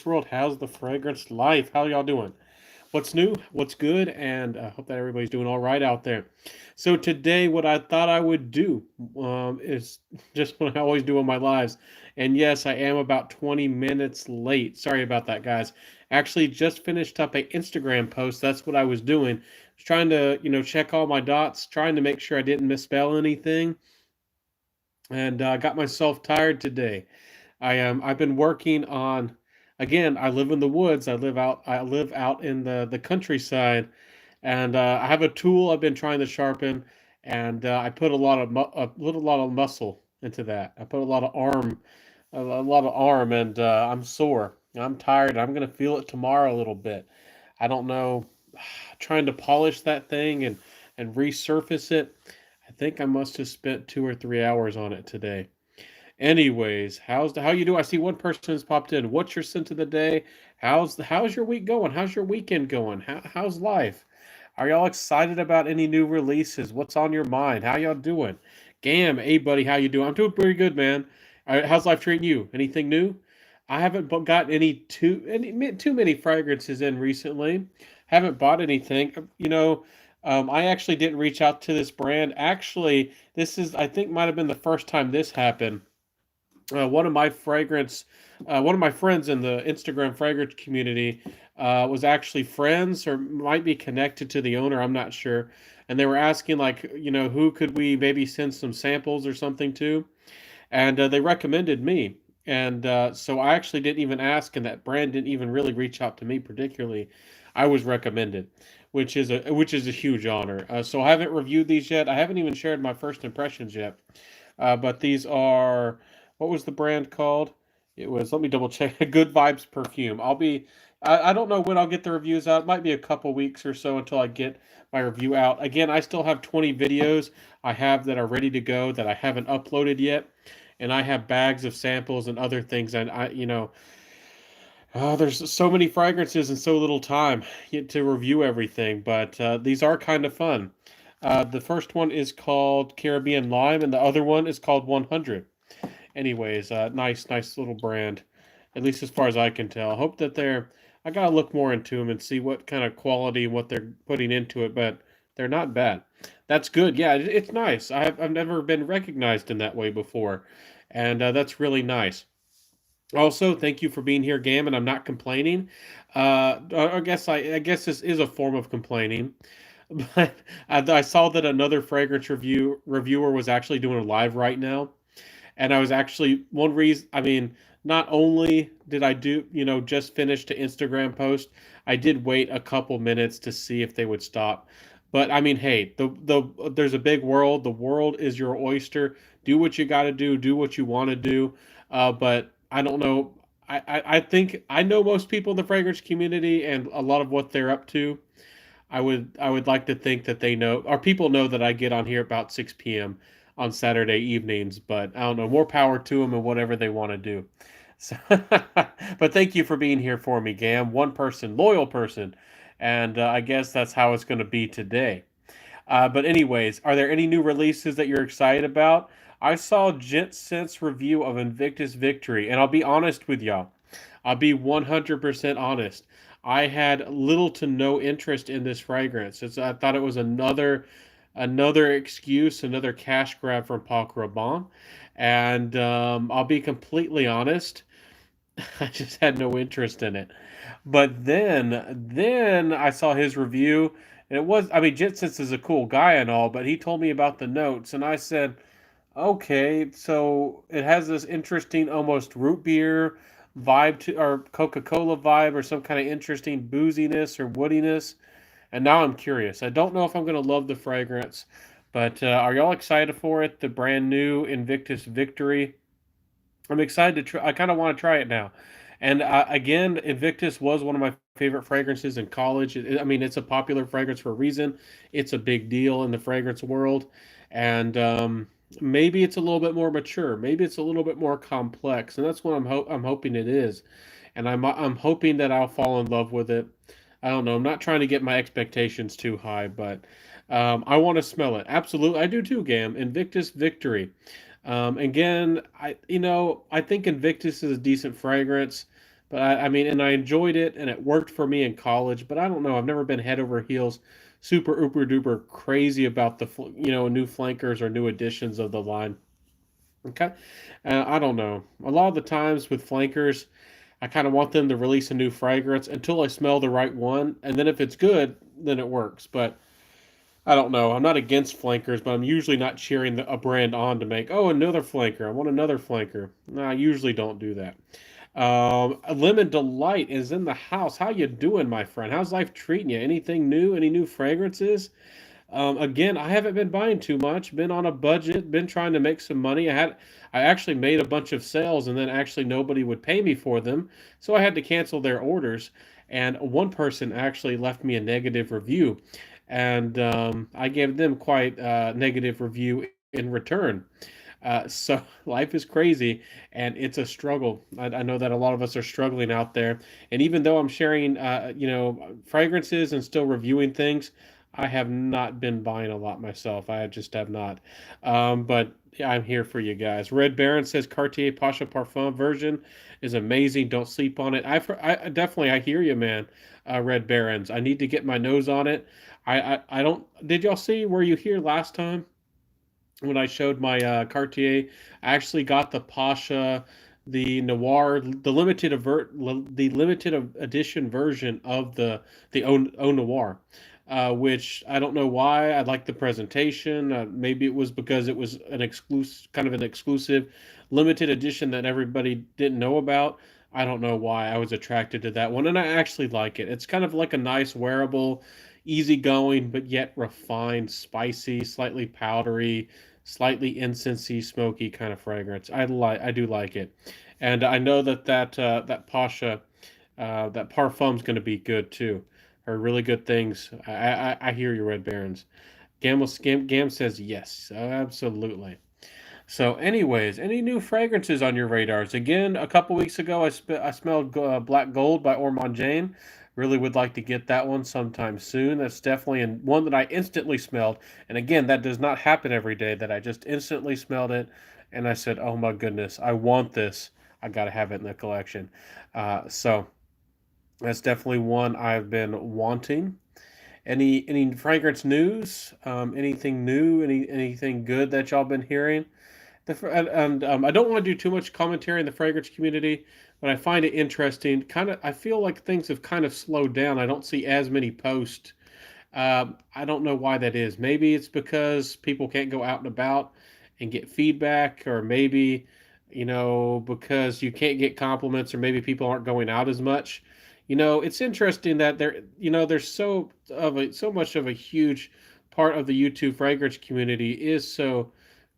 World. How's the fragrance life? How y'all doing? What's new? What's good? And I hope that everybody's doing all right out there. So today, what I thought I would do is just what I always do in my lives. And yes, I am about 20 minutes late. Sorry about that, guys. Actually, just finished up a Instagram post. That's what I was doing. I was trying to, check all my dots, trying to make sure I didn't misspell anything, and got myself tired today. I've been working on. Again, I live in the woods. I live out in the countryside, and I have a tool I've been trying to sharpen, and I put a lot of muscle into that. I put a lot of arm, and I'm sore. I'm tired. I'm gonna feel it tomorrow a little bit. I don't know. Trying to polish that thing and resurface it. I think I must have spent 2 or 3 hours on it today. Anyways, how you do? I see one person has popped in. What's your scent of the day? How's your week going? How's your weekend going? How's life? Are y'all excited about any new releases? What's on your mind? How y'all doing? Gam, hey buddy, how you doing? I'm doing pretty good, man. How's life treating you? Anything new? I haven't got too many fragrances in recently. Haven't bought anything. I actually didn't reach out to this brand. Actually, this is I think might have been the first time this happened. One of my friends in the Instagram fragrance community was actually friends or might be connected to the owner. I'm not sure. And they were asking, like, who could we maybe send some samples or something to? And they recommended me. And so I actually didn't even ask, and that brand didn't even really reach out to me particularly. I was recommended, which is a huge honor. So I haven't reviewed these yet. I haven't even shared my first impressions yet. But these are, what was the brand called? It was, let me double check. Good Vibes Perfume. I don't know when I'll get the reviews out. It might be a couple weeks or so until I get my review out. Again, I still have 20 videos I have that are ready to go that I haven't uploaded yet. And I have bags of samples and other things. And there's so many fragrances and so little time yet to review everything. But these are kind of fun. The first one is called Caribbean Lime, and the other one is called 100. Anyways, nice little brand, at least as far as I can tell. I hope that they're. I gotta look more into them and see what kind of quality and what they're putting into it, but they're not bad. That's good. Yeah, it's nice. I've never been recognized in that way before, and that's really nice. Also, thank you for being here, Gam, and I'm not complaining. I guess this is a form of complaining. But I saw that another fragrance reviewer was actually doing a live right now, and I was actually one reason. I mean, not only did I just finish the Instagram post, I did wait a couple minutes to see if they would stop. But I mean, hey, there's a big world. The world is your oyster. Do what you got to do. Do what you want to do. But I don't know. I think I know most people in the fragrance community and a lot of what they're up to. I would like to think that they know, or people know, that I get on here about 6 p.m. on Saturday evenings, but I don't know. More power to them and whatever they want to do. So, but thank you for being here for me, Gam. One person, loyal person, and I guess that's how it's going to be today. But anyways, are there any new releases that you're excited about? I saw Gent Sense review of Invictus Victory, and I'll be honest with y'all. I'll be 100% honest. I had little to no interest in this fragrance. I thought it was another excuse, another cash grab from Paul Rabanne. And I'll be completely honest. I just had no interest in it. But then I saw his review, and it was. I mean, Jitsits is a cool guy and all, but he told me about the notes, and I said, okay, so it has this interesting, almost root beer vibe to, or Coca Cola vibe, or some kind of interesting booziness or woodiness. And now I'm curious. I don't know if I'm going to love the fragrance, but are y'all excited for it? The brand new Invictus Victory. I'm excited to try. I kind of want to try it now. And again, Invictus was one of my favorite fragrances in college. I mean, it's a popular fragrance for a reason. It's a big deal in the fragrance world, and maybe it's a little bit more mature. Maybe it's a little bit more complex, and that's what I'm hoping it is. And I'm hoping that I'll fall in love with it. I don't know. I'm not trying to get my expectations too high, but I want to smell it. Absolutely, I do too, Gam. Invictus Victory. Again, I think Invictus is a decent fragrance. But I mean, and I enjoyed it, and it worked for me in college. But I don't know. I've never been head over heels, super uber duper crazy about new flankers or new additions of the line. Okay, I don't know. A lot of the times with flankers, I kind of want them to release a new fragrance until I smell the right one, and then if it's good, then it works. But I don't know. I'm not against flankers, but I'm usually not cheering a brand on to make, oh, another flanker. I want another flanker. No, I usually don't do that. Lemon Delight is in the house. How you doing, my friend? How's life treating you? Anything new? Any new fragrances? Again, I haven't been buying too much. Been on a budget. Been trying to make some money. I actually made a bunch of sales, and then actually nobody would pay me for them, so I had to cancel their orders. And one person actually left me a negative review, and I gave them quite a negative review in return. So life is crazy and it's a struggle. I know that a lot of us are struggling out there. And even though I'm sharing, fragrances and still reviewing things, I have not been buying a lot myself. I just have not. But yeah, I'm here for you guys. Red Baron says Cartier Pasha Parfum version is amazing. Don't sleep on it. I definitely, I hear you, man. Red Barons. I need to get my nose on it. I don't. Did y'all see? Were you here last time when I showed my Cartier? I actually got the Pasha, the Noir, the limited edition version of the Eau Noir, which I don't know why. I like the presentation. Maybe it was because it was an exclusive, kind of an exclusive, limited edition that everybody didn't know about. I don't know why I was attracted to that one, and I actually like it. It's kind of like a nice wearable, easygoing, but yet refined, spicy, slightly powdery, slightly incensey, smoky kind of fragrance. I do like it, and I know that Pasha, that Parfum's going to be good too. Are really good things. I hear you, Red Barons. Gam says yes, absolutely. So, anyways, any new fragrances on your radars? Again, a couple weeks ago, I smelled Black Gold by Ormond Jane. Really would like to get that one sometime soon. That's definitely one that I instantly smelled. And again, that does not happen every day. That I just instantly smelled it, and I said, "Oh my goodness, I want this. I got to have it in the collection." So that's definitely one I've been wanting. Any fragrance news? Anything new? Anything good that y'all been hearing? And I don't want to do too much commentary in the fragrance community, but I find it interesting. I feel like things have kind of slowed down. I don't see as many posts. I don't know why that is. Maybe it's because people can't go out and about and get feedback, or maybe, because you can't get compliments, or maybe people aren't going out as much. It's interesting that there's so much of a huge part of the YouTube fragrance community is so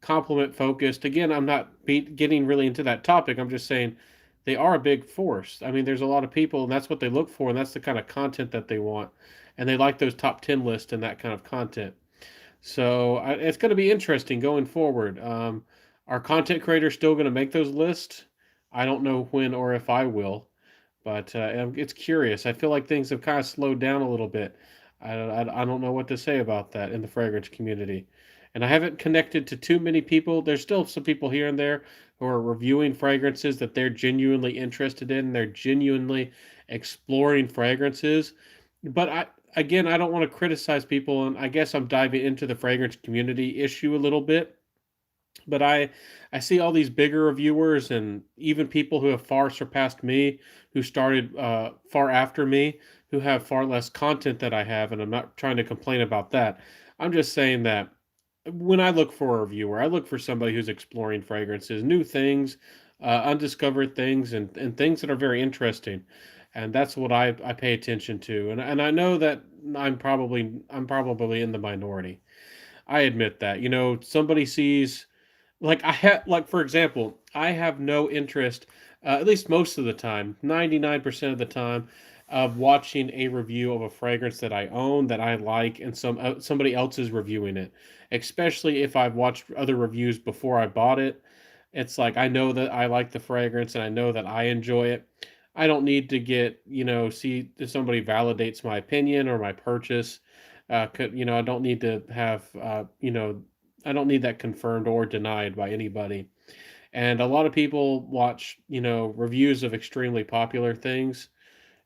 compliment focused. Again, I'm not getting really into that topic. I'm just saying they are a big force. I mean, there's a lot of people, and that's what they look for, and that's the kind of content that they want, and they like those top 10 lists and that kind of content. So it's going to be interesting going forward. Are content creators still going to make those lists? I don't know when or if I will, but it's curious. I feel like things have kind of slowed down a little bit. I don't know what to say about that in the fragrance community. And I haven't connected to too many people. There's still some people here and there who are reviewing fragrances that they're genuinely interested in. They're genuinely exploring fragrances. But again, I don't want to criticize people, and I guess I'm diving into the fragrance community issue a little bit. But I see all these bigger reviewers and even people who have far surpassed me, who started far after me, who have far less content that I have, and I'm not trying to complain about that. I'm just saying that when I look for a reviewer, I look for somebody who's exploring fragrances, new things, undiscovered things, and things that are very interesting. And that's what I pay attention to. And I know that I'm probably in the minority. I admit that. Somebody sees, like, like, for example, I have no interest, at least most of the time, 99% of the time, of watching a review of a fragrance that I own, that I like, and somebody else is reviewing it. Especially if I've watched other reviews before I bought it. It's like I know that I like the fragrance and I know that I enjoy it. I don't need to see if somebody validates my opinion or my purchase. I don't need to have, I don't need that confirmed or denied by anybody. And a lot of people watch, reviews of extremely popular things,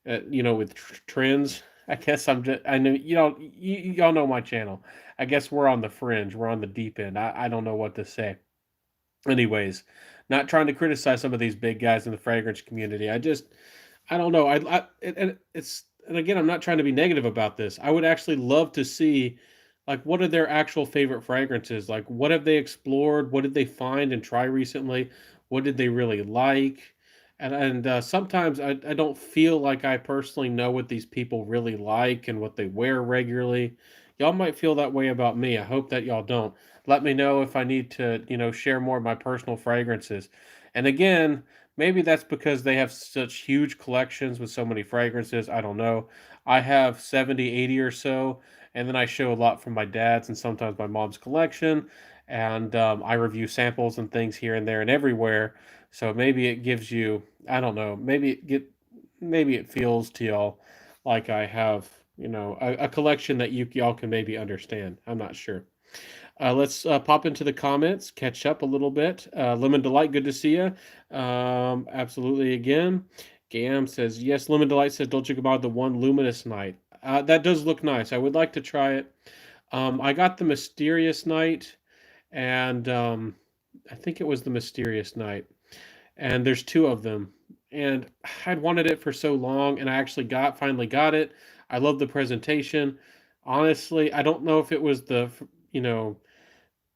with trends. I guess I know, y'all know my channel. I guess we're on the fringe. We're on the deep end. I don't know what to say. Anyways, not trying to criticize some of these big guys in the fragrance community. I don't know. And again, I'm not trying to be negative about this. I would actually love to see, like, what are their actual favorite fragrances? Like, what have they explored? What did they find and try recently? What did they really like? And sometimes I don't feel like I personally know what these people really like and what they wear regularly. Y'all might feel that way about me. I hope that y'all don't. Let me know if I need to, share more of my personal fragrances. And again, maybe that's because they have such huge collections with so many fragrances. I don't know. I have 70, 80 or so, and then I show a lot from my dad's and sometimes my mom's collection. And I review samples and things here and there and everywhere. So maybe it gives you, I don't know, maybe it feels to y'all like I have, a collection that y'all can maybe understand. I'm not sure. Let's pop into the comments, catch up a little bit. Lemon Delight, good to see you. Absolutely again. Gam says, yes, Lemon Delight says Dolce Gabbana, the one luminous night. That does look nice. I would like to try it. I got the Mysterious Night, and I think it was the Mysterious Night. And there's two of them. And I'd wanted it for so long, and I actually finally got it. I love the presentation. Honestly, I don't know if it was you know,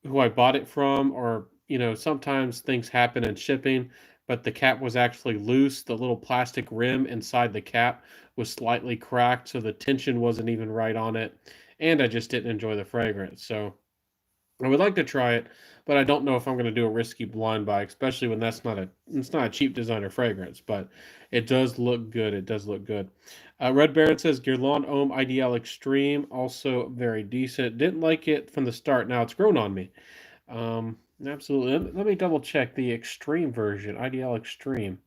who I bought it from, or sometimes things happen in shipping, but the cap was actually loose. The little plastic rim inside the cap was slightly cracked, so the tension wasn't even right on it, and I just didn't enjoy the fragrance. So I would like to try it, but I don't know if I'm going to do a risky blind buy, especially when it's not a cheap designer fragrance, but it does look good. It does look good. Red Baron says Guerlain Homme Ideal Extreme, also very decent. Didn't like it from the start. Now it's grown on me. Absolutely. Let me double check the extreme version, Ideal Extreme.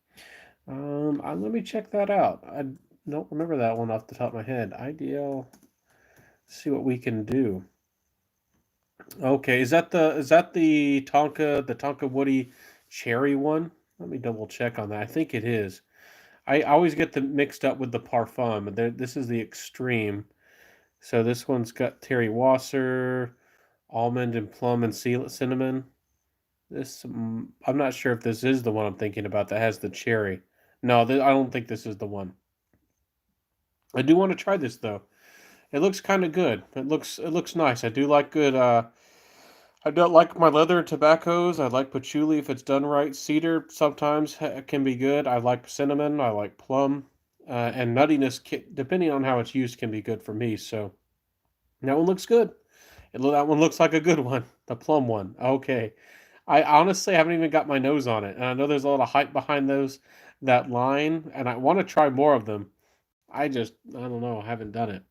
Let me check that out. I don't remember that one off the top of my head. Ideal. See what we can do. Okay, is that the Tonka Woody cherry one? Let me double check on that. I think it is. I always get them mixed up with the Parfum. This is the extreme. So this one's got Terry Wasser, almond and plum and cinnamon. I'm not sure if this is the one I'm thinking about that has the cherry. No, I don't think this is the one. I do want to try this though. It looks kind of good. It looks nice. I do like good. I don't like my leather and tobaccos. I like patchouli if it's done right. Cedar sometimes can be good. I like cinnamon. I like plum, and nuttiness, depending on how it's used, can be good for me. So that one looks good. That one looks like a good one. The plum one. Okay. I honestly haven't even got my nose on it, and I know there's a lot of hype behind that line, and I want to try more of them. I don't know. I haven't done it.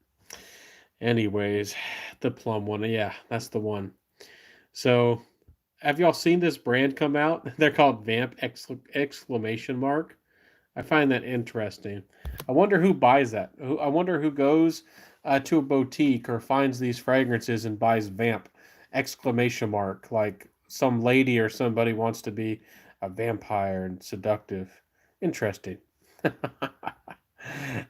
Anyways, the plum one. Yeah, that's the one. So, have y'all seen this brand come out? They're called Vamp exclamation mark. I find that interesting. I wonder who buys that. I wonder who goes to a boutique or finds these fragrances and buys Vamp exclamation mark, like some lady or somebody wants to be a vampire and seductive. Interesting.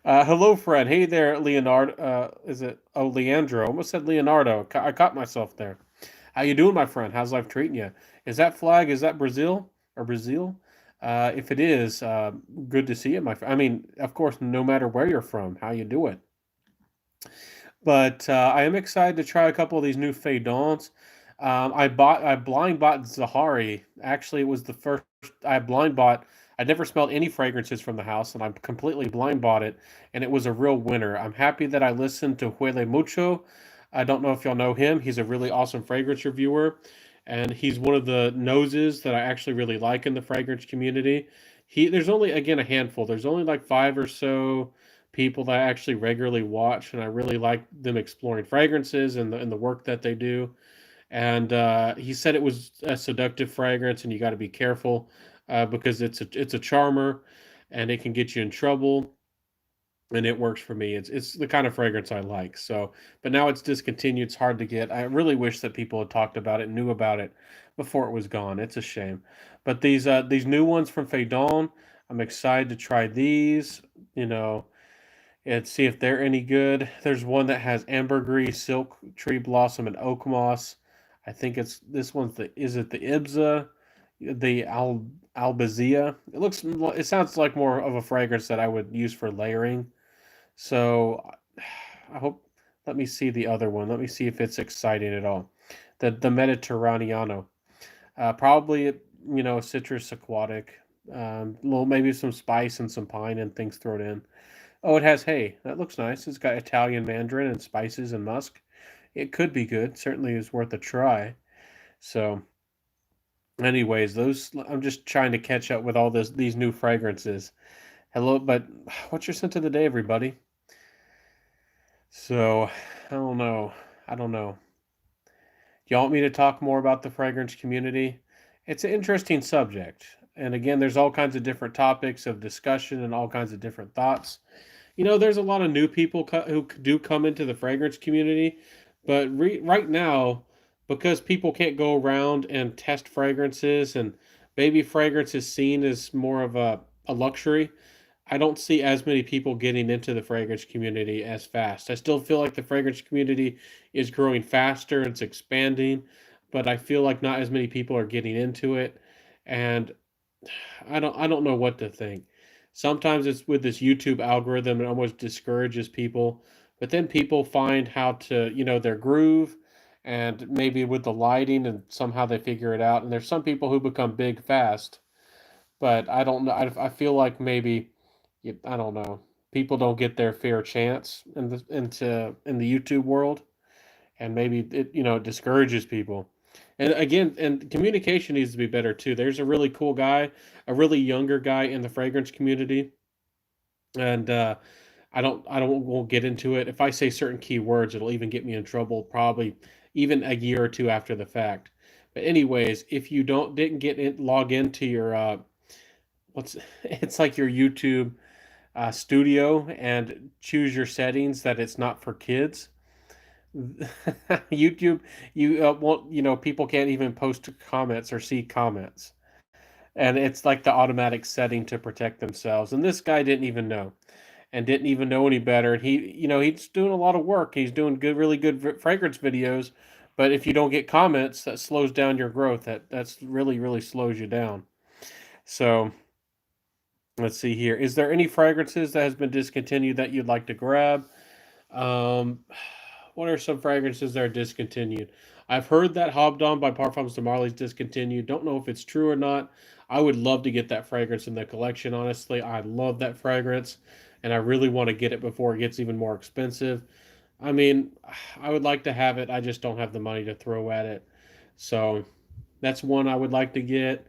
Hello, friend. Hey there, Leonardo. Is it? Oh, Leandro. Almost said Leonardo. I caught myself there. How you doing, my friend? How's life treating you? Is that flag? Is that Brazil or Brazil? If it is, good to see you, my friend. I mean, of course, no matter where you're from, how you doing? But I am excited to try a couple of these new Fadons. I blind bought Zahari. Actually, it was the first I blind bought. I never smelled any fragrances from the house, and I completely blind bought it, and it was a real winner. I'm happy that I listened to Huele Mucho. I don't know if y'all know him. He's a really awesome fragrance reviewer, and he's one of the noses that I actually really like in the fragrance community. There's only again a handful. There's only like five or so people that I actually regularly watch, and I really like them exploring fragrances and the work that they do. And he said it was a seductive fragrance, and you got to be careful because it's a charmer, and it can get you in trouble. and it works for me. It's the kind of fragrance I like. So, but now it's discontinued. It's hard to get. I really wish that people had talked about it, knew about it before it was gone. It's a shame. But these new ones from Faydon, I'm excited to try these. You know, and see if they're any good. There's one that has ambergris, silk, tree blossom, and oak moss. I think it's this one's the is it the Ibza, the Albizia. It sounds like more of a fragrance that I would use for layering. So I hope. Let me see the other one. Let me see if it's exciting at all. The Mediterraneano. Probably citrus aquatic. Little maybe some spice and some pine and things thrown in. Oh, it has hay. That looks nice. It's got Italian mandarin and spices and musk. It could be good. Certainly is worth a try. So, anyways, those I'm just trying to catch up with all these new fragrances. Hello, but what's your scent of the day, everybody? So, I don't know. I don't know. Do y'all want me to talk more about the fragrance community? It's an interesting subject. And again, there's all kinds of different topics of discussion and all kinds of different thoughts. There's a lot of new people who do come into the fragrance community, but right now, because people can't go around and test fragrances, and baby fragrance is seen as more of a luxury, I don't see as many people getting into the fragrance community as fast. I still feel like the fragrance community is growing faster, it's expanding, but I feel like not as many people are getting into it, and I don't know what to think. Sometimes it's with this YouTube algorithm, it almost discourages people, but then people find how to, their groove, and maybe with the lighting, and somehow they figure it out. And there's some people who become big fast, but I don't know. I feel like maybe, I don't know, people don't get their fair chance in the YouTube world, and maybe it discourages people. And again, and communication needs to be better too. There's a really cool guy, a really younger guy in the fragrance community, and I don't won't get into it. If I say certain keywords, it'll even get me in trouble, probably even a year or two after the fact. But anyways, if you didn't log into your what's it's like your YouTube studio and choose your settings that it's not for kids. YouTube, you won't, people can't even post comments or see comments. And it's like the automatic setting to protect themselves. And this guy didn't even know and didn't even know any better. And he's doing a lot of work. He's doing good, really good fragrance videos. But if you don't get comments, that slows down your growth. That's really, really slows you down. So let's see here. Is there any fragrances that has been discontinued that you'd like to grab? Um, what are some fragrances that are discontinued? I've heard that Hobdom by Parfums de Marly is discontinued. Don't know if it's true or not. I would love to get that fragrance in the collection, honestly. I love that fragrance, and I really want to get it before it gets even more expensive. I mean, I would like to have it. I just don't have the money to throw at it. So that's one I would like to get.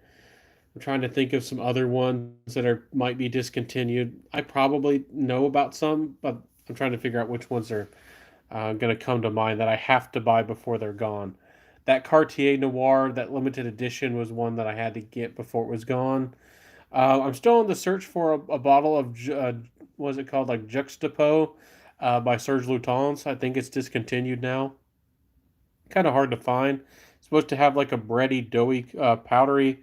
I'm trying to think of some other ones that might be discontinued. I probably know about some, but I'm trying to figure out which ones are going to come to mind that I have to buy before they're gone. That Cartier Noir, that limited edition, was one that I had to get before it was gone. I'm still on the search for a bottle of, what is it called, like Juxtapo by Serge Lutens. I think it's discontinued now. Kind of hard to find. It's supposed to have like a bready, doughy, powdery,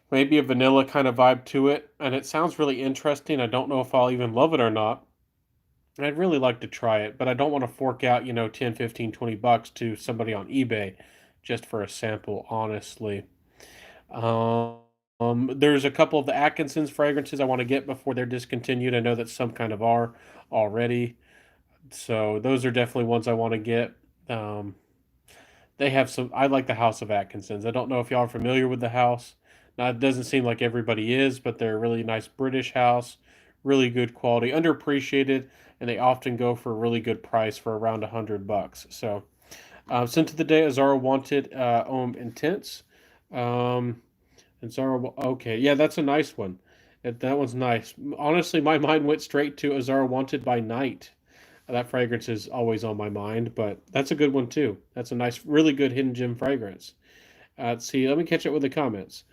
maybe a vanilla kind of vibe to it. And it sounds really interesting. I don't know if I'll even love it or not. I'd really like to try it, but I don't want to fork out, 10, 15, $20 to somebody on eBay just for a sample, honestly. There's a couple of the Atkinson's fragrances I want to get before they're discontinued. I know that some kind of are already. So those are definitely ones I want to get. Um, they have some, I like the House of Atkinson's. I don't know if y'all are familiar with the house. Now, it doesn't seem like everybody is, but they're a really nice British house, really good quality, underappreciated, and they often go for a really good price for around $100. So, scent of the day, Azara Wanted Homme Intense. Um, and Zara, okay, yeah, that's a nice one. That one's nice. Honestly, my mind went straight to Azara Wanted by Night. That fragrance is always on my mind, but that's a good one too. That's a nice, really good hidden gem fragrance. Let's see, let me catch up with the comments.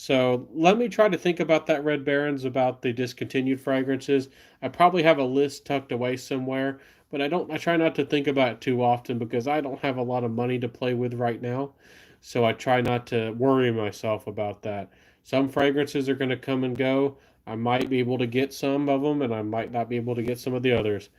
So let me try to think about that, Red Barons, about the discontinued fragrances. I probably have a list tucked away somewhere, but I try not to think about it too often because I don't have a lot of money to play with right now. So I try not to worry myself about that. Some fragrances are going to come and go. I might be able to get some of them, and I might not be able to get some of the others.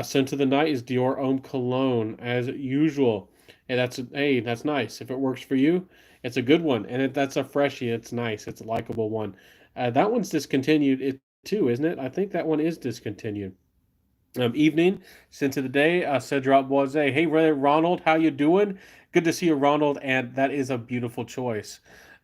Scent of the Night is Dior Homme Cologne, as usual. Hey, that's nice. If it works for you, it's a good one, and that's a freshie. It's nice. It's a likable one. That one's discontinued it too, isn't it? I think that one is discontinued. Evening, Scent of the Day, Cedrat Boise. Hey, Ronald, how you doing? Good to see you, Ronald, and that is a beautiful choice.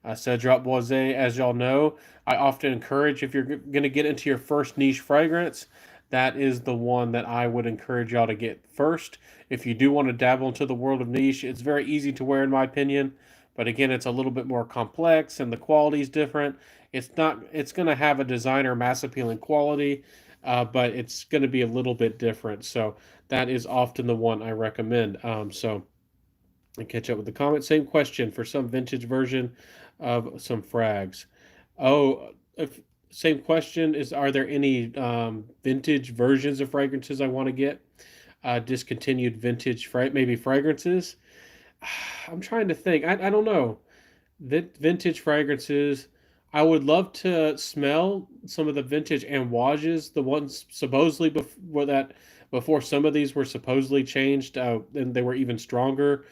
Cedrat Boise, as y'all know, I often encourage if you're going to get into your first niche fragrance, that is the one that I would encourage y'all to get first. If you do want to dabble into the world of niche, it's very easy to wear, in my opinion. But again, it's a little bit more complex and the quality is different. It's going to have a designer mass appealing quality, but it's going to be a little bit different. So that is often the one I recommend. So and catch up with the comment. Same question for some vintage version of some frags. Oh, if, same question is: are there any vintage versions of fragrances I want to get? Discontinued vintage, maybe fragrances. I'm trying to think. I don't know. Vintage fragrances. I would love to smell some of the vintage amouages, the ones supposedly before some of these were supposedly changed, and they were even stronger.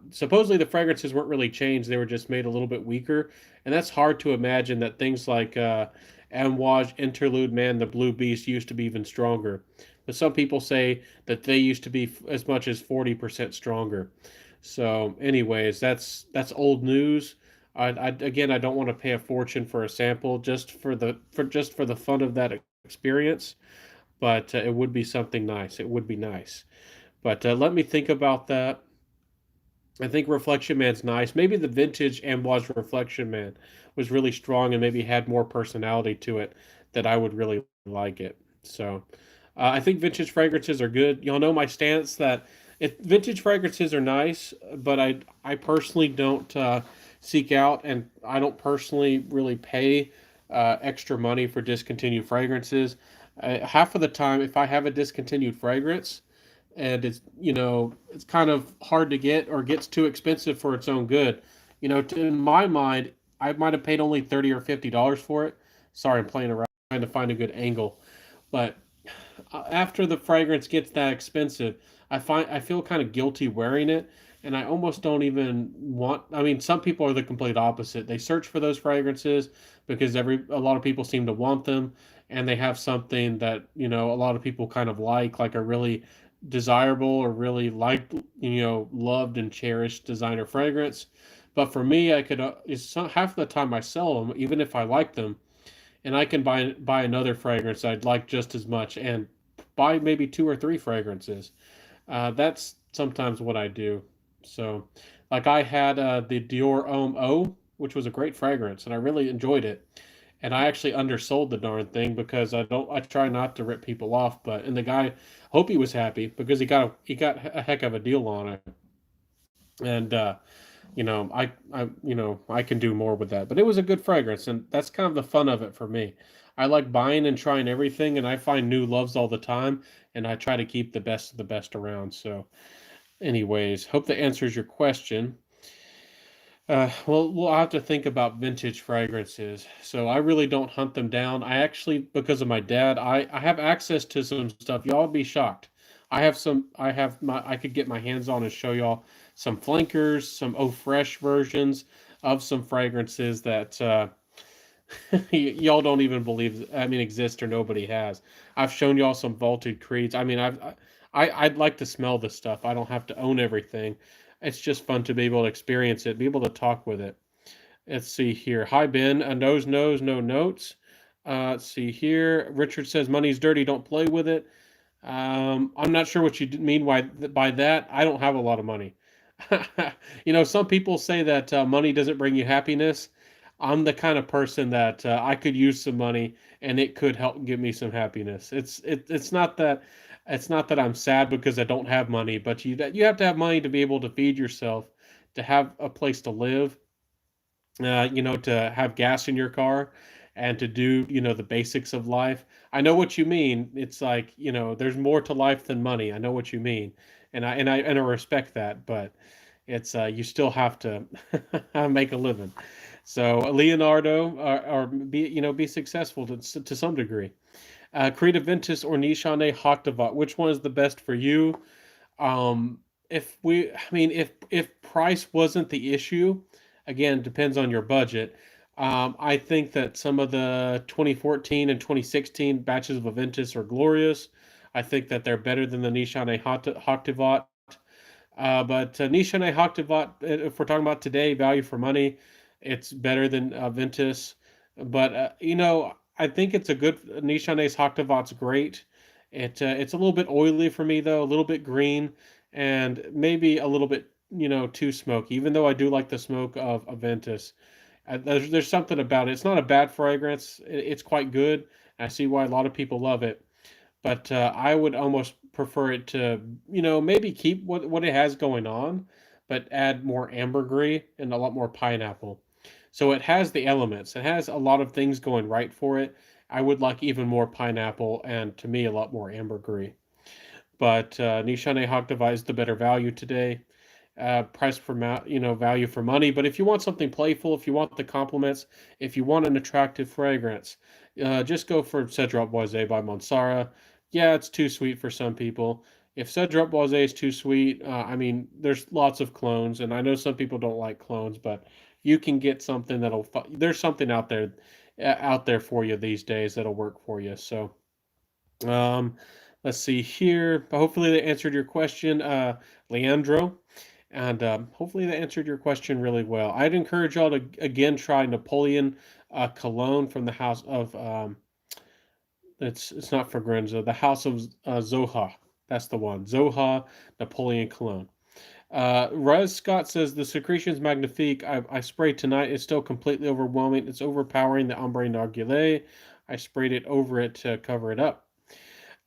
Supposedly the fragrances weren't really changed; they were just made a little bit weaker, and that's hard to imagine that things like Amouage, Interlude, Man, the Blue Beast used to be even stronger. But some people say that they used to be as much as 40% stronger. So, anyways, that's old news. Again, I don't want to pay a fortune for a sample just for the fun of that experience, but it would be something nice. It would be nice. But let me think about that. I think Reflection Man's nice. Maybe the vintage Amboise Reflection Man was really strong and maybe had more personality to it that I would really like it. So I think vintage fragrances are good. Y'all know my stance that vintage fragrances are nice, but I personally don't seek out and I don't personally really pay extra money for discontinued fragrances. Half of the time, if I have a discontinued fragrance, and it's kind of hard to get or gets too expensive for its own good. In my mind, I might have paid only $30 or $50 for it. Sorry, I'm playing around trying to find a good angle, but after the fragrance gets that expensive, I feel kind of guilty wearing it, and I almost don't even want. I mean, some people are the complete opposite. They search for those fragrances because a lot of people seem to want them, and they have something that a lot of people kind of like a really desirable or really liked, loved and cherished designer fragrance. But for me, I could half the time I sell them, even if I like them, and I can buy another fragrance I'd like just as much, and buy maybe two or three fragrances. That's sometimes what I do. So, like I had the Dior Homme O, which was a great fragrance, and I really enjoyed it. And I actually undersold the darn thing because I try not to rip people off, but and the guy hope he was happy because he got a heck of a deal on it. And I can do more with that. But it was a good fragrance, and that's kind of the fun of it for me. I like buying and trying everything, and I find new loves all the time, and I try to keep the best of the best around. So, anyways, hope that answers your question. Well, we'll have to think about vintage fragrances. So I really don't hunt them down. I actually, because of my dad, I have access to some stuff. Y'all would be shocked. I could get my hands on and show y'all some flankers, some Eau Fresh versions of some fragrances that y'all don't even believe, I mean, exist or nobody has. I've shown y'all some vaulted creeds. I mean, I'd like to smell this stuff. I don't have to own everything. It's just fun to be able to experience it, be able to talk with it. Let's see here. Hi, Ben. A nose, no notes. Let's see here. Richard says money's dirty. Don't play with it. I'm not sure what you mean by that. I don't have a lot of money. Some people say that money doesn't bring you happiness. I'm the kind of person that I could use some money and it could help give me some happiness. It's not that I'm sad because I don't have money, but you have to have money to be able to feed yourself, to have a place to live, to have gas in your car and to do, the basics of life. I know what you mean. It's like, there's more to life than money. I know what you mean. And I respect that, but it's you still have to make a living. So Leonardo or be successful to some degree. Creative Ventus or Nishane Haktavat, which one is the best for you? Um, if price wasn't the issue, again, depends on your budget. I think that some of the 2014 and 2016 batches of Aventus are glorious. I think that they're better than the Nishane Haktavat. But Nishane Haktavat, if we're talking about today, value for money, it's better than Ventus. But I think it's a good Nishane's Haktavat's great. It's a little bit oily for me though, a little bit green, and maybe a little bit too smoky. Even though I do like the smoke of Aventus, there's something about it. It's not a bad fragrance. It's quite good. I see why a lot of people love it, but I would almost prefer it to, maybe keep what it has going on, but add more ambergris and a lot more pineapple. So it has the elements. It has a lot of things going right for it. I would like even more pineapple and to me a lot more ambergris. But Nishane Hagdava is the better value today. Price for value for money. But if you want something playful, if you want the compliments, if you want an attractive fragrance, just go for Cedrat Boisé by Monsara. Yeah, it's too sweet for some people. If Cedrat Boisé is too sweet, there's lots of clones, and I know some people don't like clones, but you can get something there's something out there for you these days that'll work for you. So, um, let's see here. Hopefully, they answered your question, Leandro. And hopefully that answered your question really well. I'd encourage y'all to again try Napoleon Cologne from the house of it's not Fragranza, the house of Zoha. That's the one. Zoha Napoleon Cologne. Rez Scott says the secretions magnifique I sprayed tonight is still completely overwhelming. It's overpowering the ombre narguilé. I sprayed it over it to cover it up.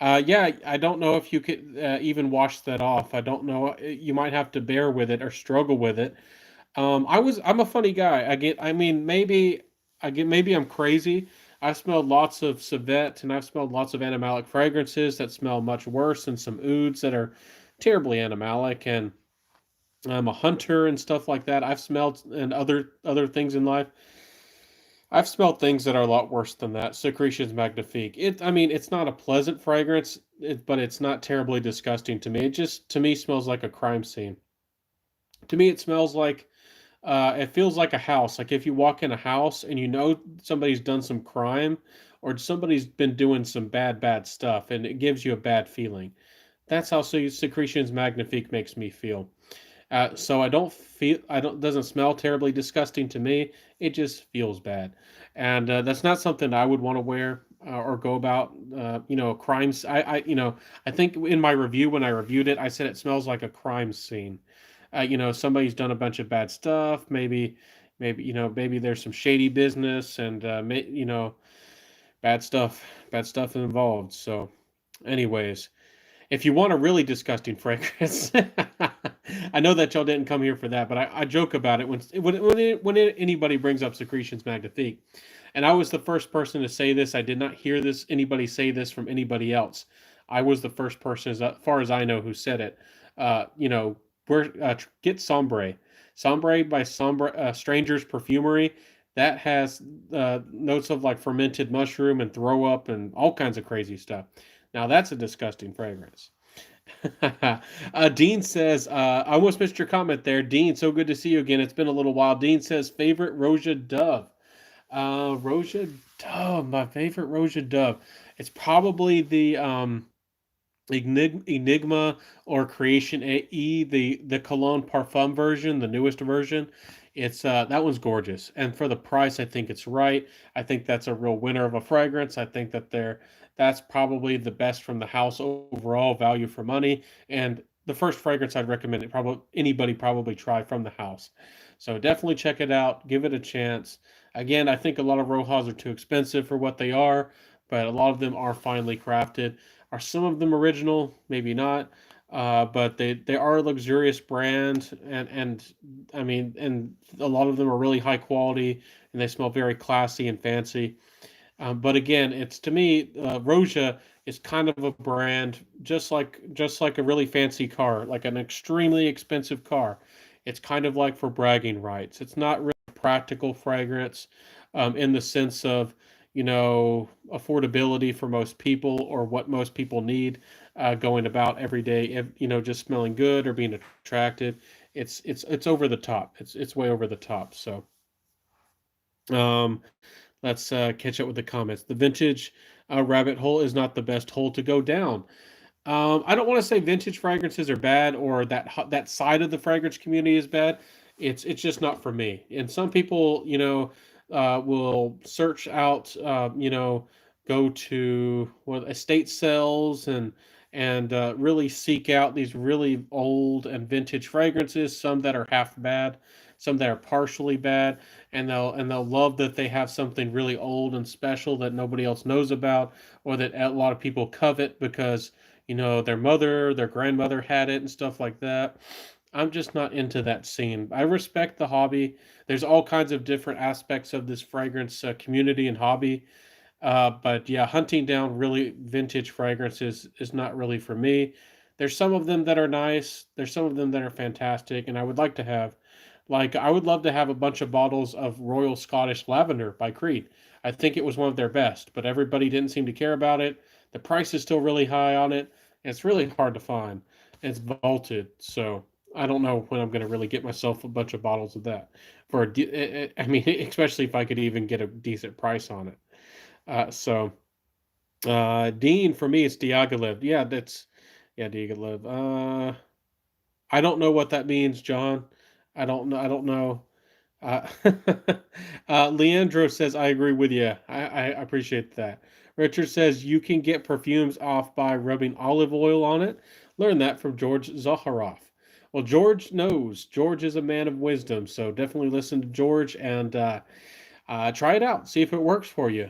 Yeah, I don't know if you could even wash that off. I don't know. You might have to bear with it or struggle with it. I'm a funny guy. Maybe I'm crazy. I've smelled lots of civet and I've smelled lots of animalic fragrances that smell much worse than some ouds that are terribly animalic. And I'm a hunter and stuff like that. I've smelled and other things in life. I've smelled things that are a lot worse than that. Secretions Magnifique. It's not a pleasant fragrance, but it's not terribly disgusting to me. It just, to me, smells like a crime scene. To me, it smells like, it feels like a house. Like if you walk in a house and somebody's done some crime or somebody's been doing some bad stuff and it gives you a bad feeling. That's how Secretions Magnifique makes me feel. So I don't, doesn't smell terribly disgusting to me. It just feels bad. And that's not something I would want to wear or go about, crimes. I think in my review, when I reviewed it, I said it smells like a crime scene. Somebody's done a bunch of bad stuff. Maybe there's some shady business and, bad stuff involved. So anyways, if you want a really disgusting fragrance, I know that y'all didn't come here for that, but I joke about it when anybody brings up Secretions Magnifique, and I was the first person to say this. I did not hear anybody say this from anybody else. I was the first person, as far as I know, who said it. Get Sombre, Sombre by Strangers Perfumery. That has notes of like fermented mushroom and throw up and all kinds of crazy stuff. Now that's a disgusting fragrance. Dean says, I almost missed your comment there. Dean, so good to see you again. It's been a little while. Dean says, favorite Roja Dove. Roja Dove, my favorite Roja Dove. It's probably the Enigma or Creation E, the Cologne Parfum version, the newest version. It's that one's gorgeous, and for the price, I think it's right. I think that's a real winner of a fragrance. I think that's probably the best from the house overall, value for money, and the first fragrance I'd recommend anybody probably try from the house. So definitely check it out, give it a chance. Again, I think a lot of Rojas are too expensive for what they are, but a lot of them are finely crafted. Are some of them original? Maybe not. but they are a luxurious brand, and I mean, and a lot of them are really high quality, and they smell very classy and fancy. But again, it's to me, Roja is kind of a brand just like a really fancy car, like an extremely expensive car. It's kind of like for bragging rights. It's not really practical fragrance, in the sense of affordability for most people or what most people need, going about every day. Just smelling good or being attractive. It's over the top. It's way over the top. So. Um, let's catch up with the comments. The vintage rabbit hole is not the best hole to go down. I don't want to say vintage fragrances are bad or that side of the fragrance community is bad. It's just not for me. And some people, will search out, go to estate sales and really seek out these really old and vintage fragrances. Some that are half bad, some that are partially bad, and they'll love that they have something really old and special that nobody else knows about, or that a lot of people covet because their mother, their grandmother had it and stuff like that. I'm just not into that scene. I respect the hobby. There's all kinds of different aspects of this fragrance community and hobby. But yeah, hunting down really vintage fragrances is not really for me. There's some of them that are nice. There's some of them that are fantastic, and I would like to have, like, I would love to have a bunch of bottles of Royal Scottish Lavender by Creed. I think it was one of their best, but everybody didn't seem to care about it. The price is still really high on it, and it's really hard to find. It's vaulted, so I don't know when I'm going to really get myself a bunch of bottles of that I mean, especially if I could even get a decent price on it. So Dean, for me, it's Diaghilev. Yeah, Diaghilev. I don't know what that means, John. I don't know. I don't know. Uh, Leandro says, I agree with you. I appreciate that. Richard says, you can get perfumes off by rubbing olive oil on it. Learn that from George Zaharoff. Well, George knows. George is a man of wisdom, so definitely listen to George and try it out. See if it works for you.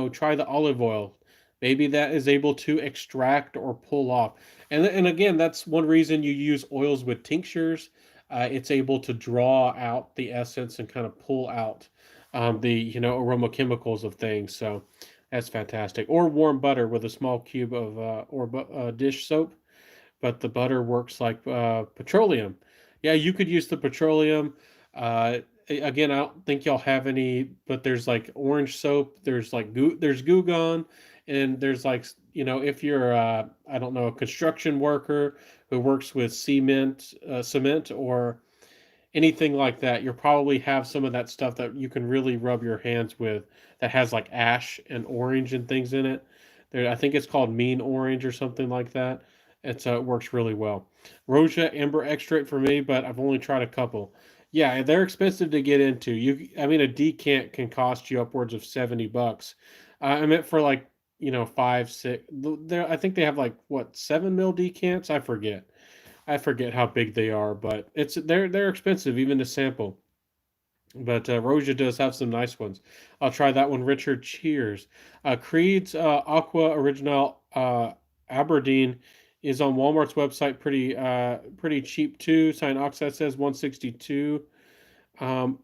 Try the olive oil. Maybe that is able to extract or pull off. And again, that's one reason you use oils with tinctures. It's able to draw out the essence and kind of pull out the aroma chemicals of things. So that's fantastic. Or warm butter with a small cube of dish soap, but the butter works like petroleum. Yeah, you could use the petroleum. Again, I don't think y'all have any, but there's like orange soap. There's like there's Goo Gone, and there's like if you're I don't know, a construction worker who works with cement or anything like that, you'll probably have some of that stuff that you can really rub your hands with that has like ash and orange and things in it. I think it's called mean orange or something like that. It works really well. Roja Amber Extract for me, but I've only tried a couple. Yeah, they're expensive to get into. I mean, a decant can cost you upwards of $70. I meant for like 5, 6. I think they have like what 7 ml decants. I forget how big they are, but they're expensive even to sample. But Roja does have some nice ones. I'll try that one. Richard, cheers. Creed's Aqua Original Aberdeen is on Walmart's website. Pretty cheap too. Cyan Oxide says 162.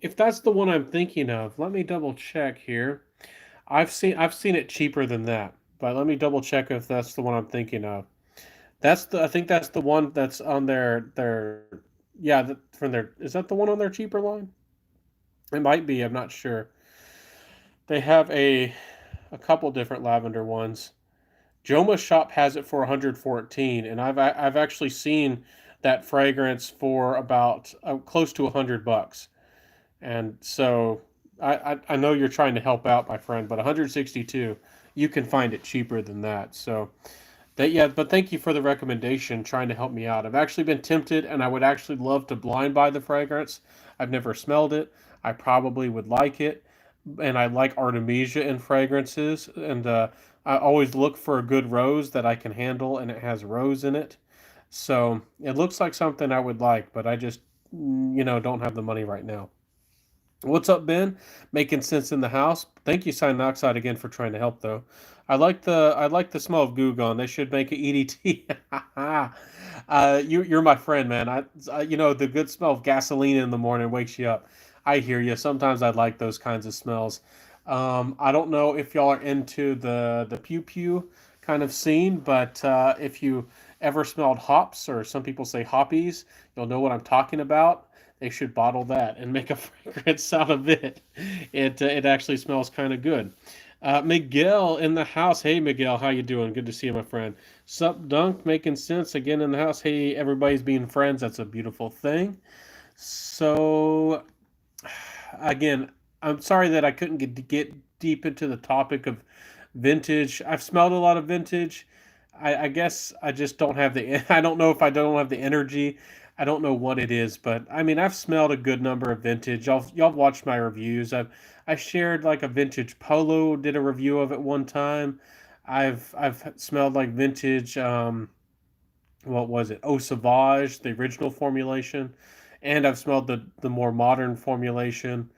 If that's the one I'm thinking of, let me double check here. I've seen it cheaper than that, but let me double check if that's the one I'm thinking of. I think that's the one that's on their yeah, from their is that the one on their cheaper line? It might be, I'm not sure. They have a couple different lavender ones. Joma Shop has it for 114, and I've actually seen that fragrance for about close to $100. And so I know you're trying to help out, my friend, but 162, you can find it cheaper than that. So yeah, but thank you for the recommendation, trying to help me out. I've actually been tempted, and I would actually love to blind buy the fragrance. I've never smelled it. I probably would like it, and I like Artemisia in fragrances, and I always look for a good rose that I can handle, and it has rose in it. So it looks like something I would like, but I just don't have the money right now. What's up, Ben? Making sense in the house. Thank you, Cyan Oxide, again for trying to help, though. I like the smell of Goo Gone. They should make an EDT. You're my friend, man. You know the good smell of gasoline in the morning wakes you up. I hear you. Sometimes I like those kinds of smells. I don't know if y'all are into the pew pew kind of scene, but if you ever smelled hops, or some people say hoppies, you'll know what I'm talking about. They should bottle that and make a fragrance out of it. It actually smells kind of good. Miguel in the house. Hey, Miguel, how you doing? Good to see you, my friend. Sup, Dunk, making sense again in the house. Hey, everybody's being friends. That's a beautiful thing. So, again, I'm sorry that I couldn't get deep into the topic of vintage. I've smelled a lot of vintage. I guess I just don't have the. I don't know if I don't have the energy. I don't know what it is, but I mean, I've smelled a good number of vintage. Y'all watched my reviews. I shared like a vintage polo. Did a review of it one time. I've smelled like vintage. What was it? Eau Sauvage, the original formulation, and I've smelled the more modern formulation.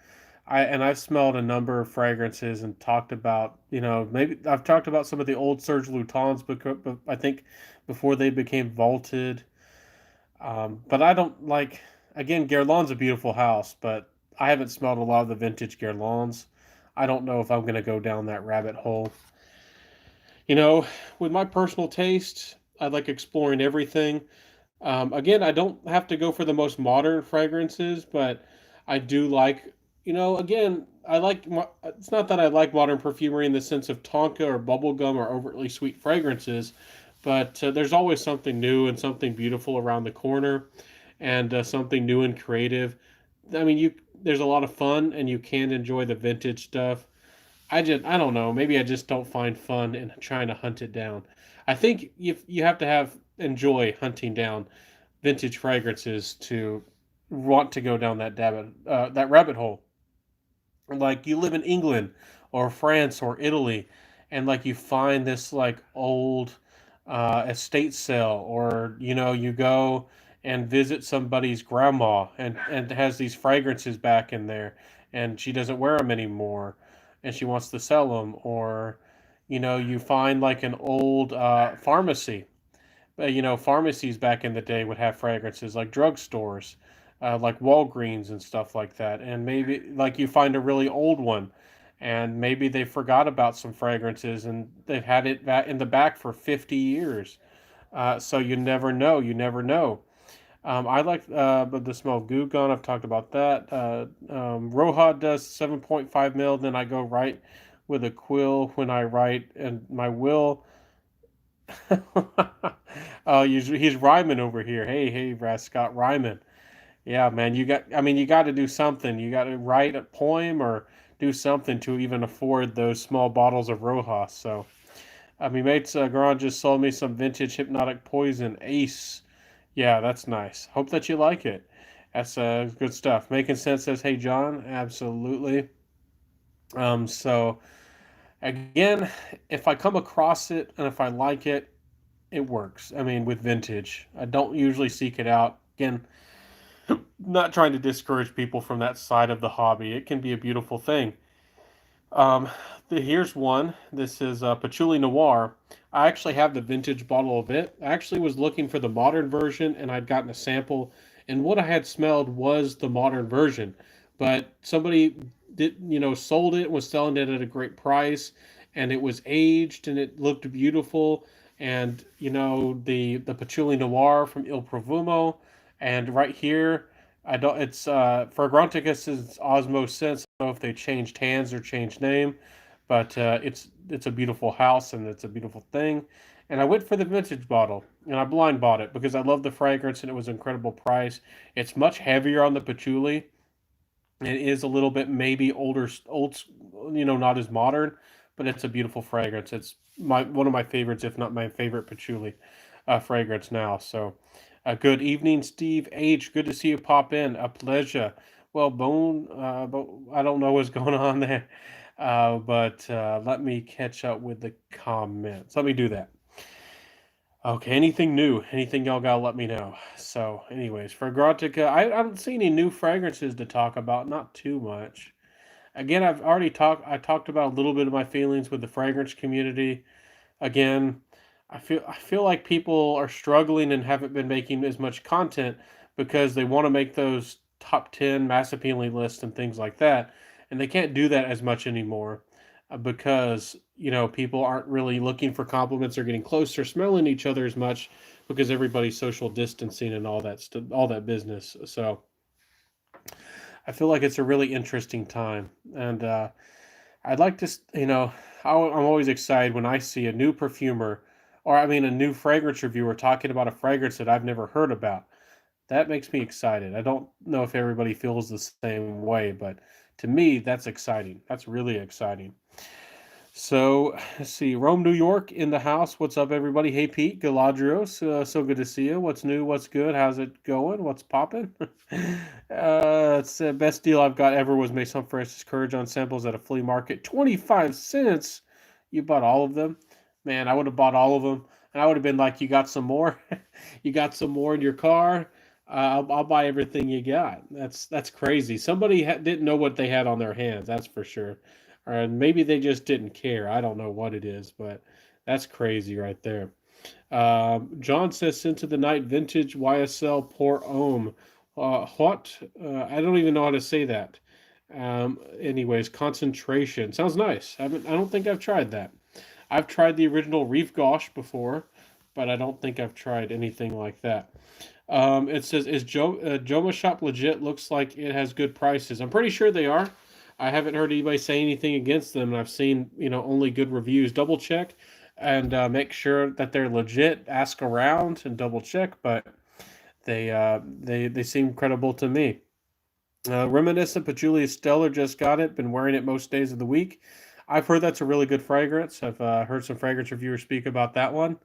I've smelled a number of fragrances and talked about, maybe I've talked about some of the old Serge Lutens, but I think before they became vaulted. But I don't like, again, Guerlain's a beautiful house, but I haven't smelled a lot of the vintage Guerlains. I don't know if I'm going to go down that rabbit hole. You know, with my personal taste, I like exploring everything. Again, I don't have to go for the most modern fragrances, but I do like, again, it's not that I like modern perfumery in the sense of tonka or bubblegum or overtly sweet fragrances, but there's always something new and something beautiful around the corner, and something new and creative. I mean, there's a lot of fun, and you can enjoy the vintage stuff. I don't know. Maybe I just don't find fun in trying to hunt it down. I think you have to have enjoy hunting down vintage fragrances to want to go down that rabbit hole. Like you live in England or France or Italy, and like you find this like old estate sale, or you go and visit somebody's grandma, and has these fragrances back in there, and she doesn't wear them anymore, and she wants to sell them. Or you find like an old pharmacy. Pharmacies back in the day would have fragrances, like drugstores, like Walgreens and stuff like that. And maybe like you find a really old one, and maybe they forgot about some fragrances, and they've had it in the back for 50 years. So you never know. You never know. I like but the smell of Goo Gone. I've talked about that. Roja does 7.5 mil. Then I go right with a quill when I write, and my will. Oh, he's rhyming over here. Hey, Brad Scott rhyming. Yeah, man, you got to do something. You got to write a poem or do something to even afford those small bottles of Rojas. So, mates, Garan just sold me some vintage Hypnotic Poison Ace. Yeah, that's nice. Hope that you like it. That's good stuff. Making sense says, hey, John, absolutely. So again, if I come across it and if I like it, it works. I mean, with vintage, I don't usually seek it out. Again, not trying to discourage people from that side of the hobby. It can be a beautiful thing. Um, Here's one. This is Patchouli Noir. I actually have the vintage bottle of it. I actually was looking for the modern version, and I'd gotten a sample, and what I had smelled was the modern version. But somebody sold it, was selling it at a great price, and it was aged and it looked beautiful. And the Patchouli Noir from Il Profumo, and right here, I don't. It's Fragranticus is Osmo Sense. I don't know if they changed hands or changed name, but it's a beautiful house and it's a beautiful thing. And I went for the vintage bottle, and I blind bought it because I love the fragrance and it was an incredible price. It's much heavier on the patchouli. It is a little bit maybe old, not as modern, but it's a beautiful fragrance. It's one of my favorites, if not my favorite patchouli fragrance now. So, good evening, Steve H. Good to see you pop in. A pleasure. Well, Bone, but I don't know what's going on there. But let me catch up with the comments. Let me do that. Okay, anything new? Anything y'all gotta let me know. So, anyways, Fragrantica, I don't see any new fragrances to talk about. Not too much. Again, I talked about a little bit of my feelings with the fragrance community. Again, I feel like people are struggling and haven't been making as much content because they want to make those top 10 mass appealing lists and things like that, and they can't do that as much anymore because people aren't really looking for compliments or getting close or smelling each other as much because everybody's social distancing and all that business. So I feel like it's a really interesting time, and I'd like to, I'm always excited when I see a new perfumer, or I mean, a new fragrance reviewer talking about a fragrance that I've never heard about. That makes me excited. I don't know if everybody feels the same way, but to me, that's exciting. That's really exciting. So let's see. Rome, New York in the house. What's up, everybody? Hey, Pete Galadrios. So good to see you. What's new? What's good? How's it going? What's popping? It's the best deal I've got ever was Maison Francis Courage on samples at a flea market. 25 cents. You bought all of them? Man, I would have bought all of them. And I would have been like, you got some more? You got some more in your car? I'll buy everything you got. That's crazy. Somebody didn't know what they had on their hands. That's for sure. Or maybe they just didn't care. I don't know what it is, but that's crazy right there. John says, Into the Night Vintage YSL Pour Homme. What? I don't even know how to say that. Anyways, Concentration. Sounds nice. I don't think I've tried that. I've tried the original Reef Gosh before, but I don't think I've tried anything like that. It says, is Joma Shop legit? Looks like it has good prices. I'm pretty sure they are. I haven't heard anybody say anything against them, and I've seen only good reviews. Double check and make sure that they're legit. Ask around and double check, but they seem credible to me. Reminiscent Patchouli Stellar just got it. Been wearing it most days of the week. I've heard that's a really good fragrance. I've heard some fragrance reviewers speak about that one.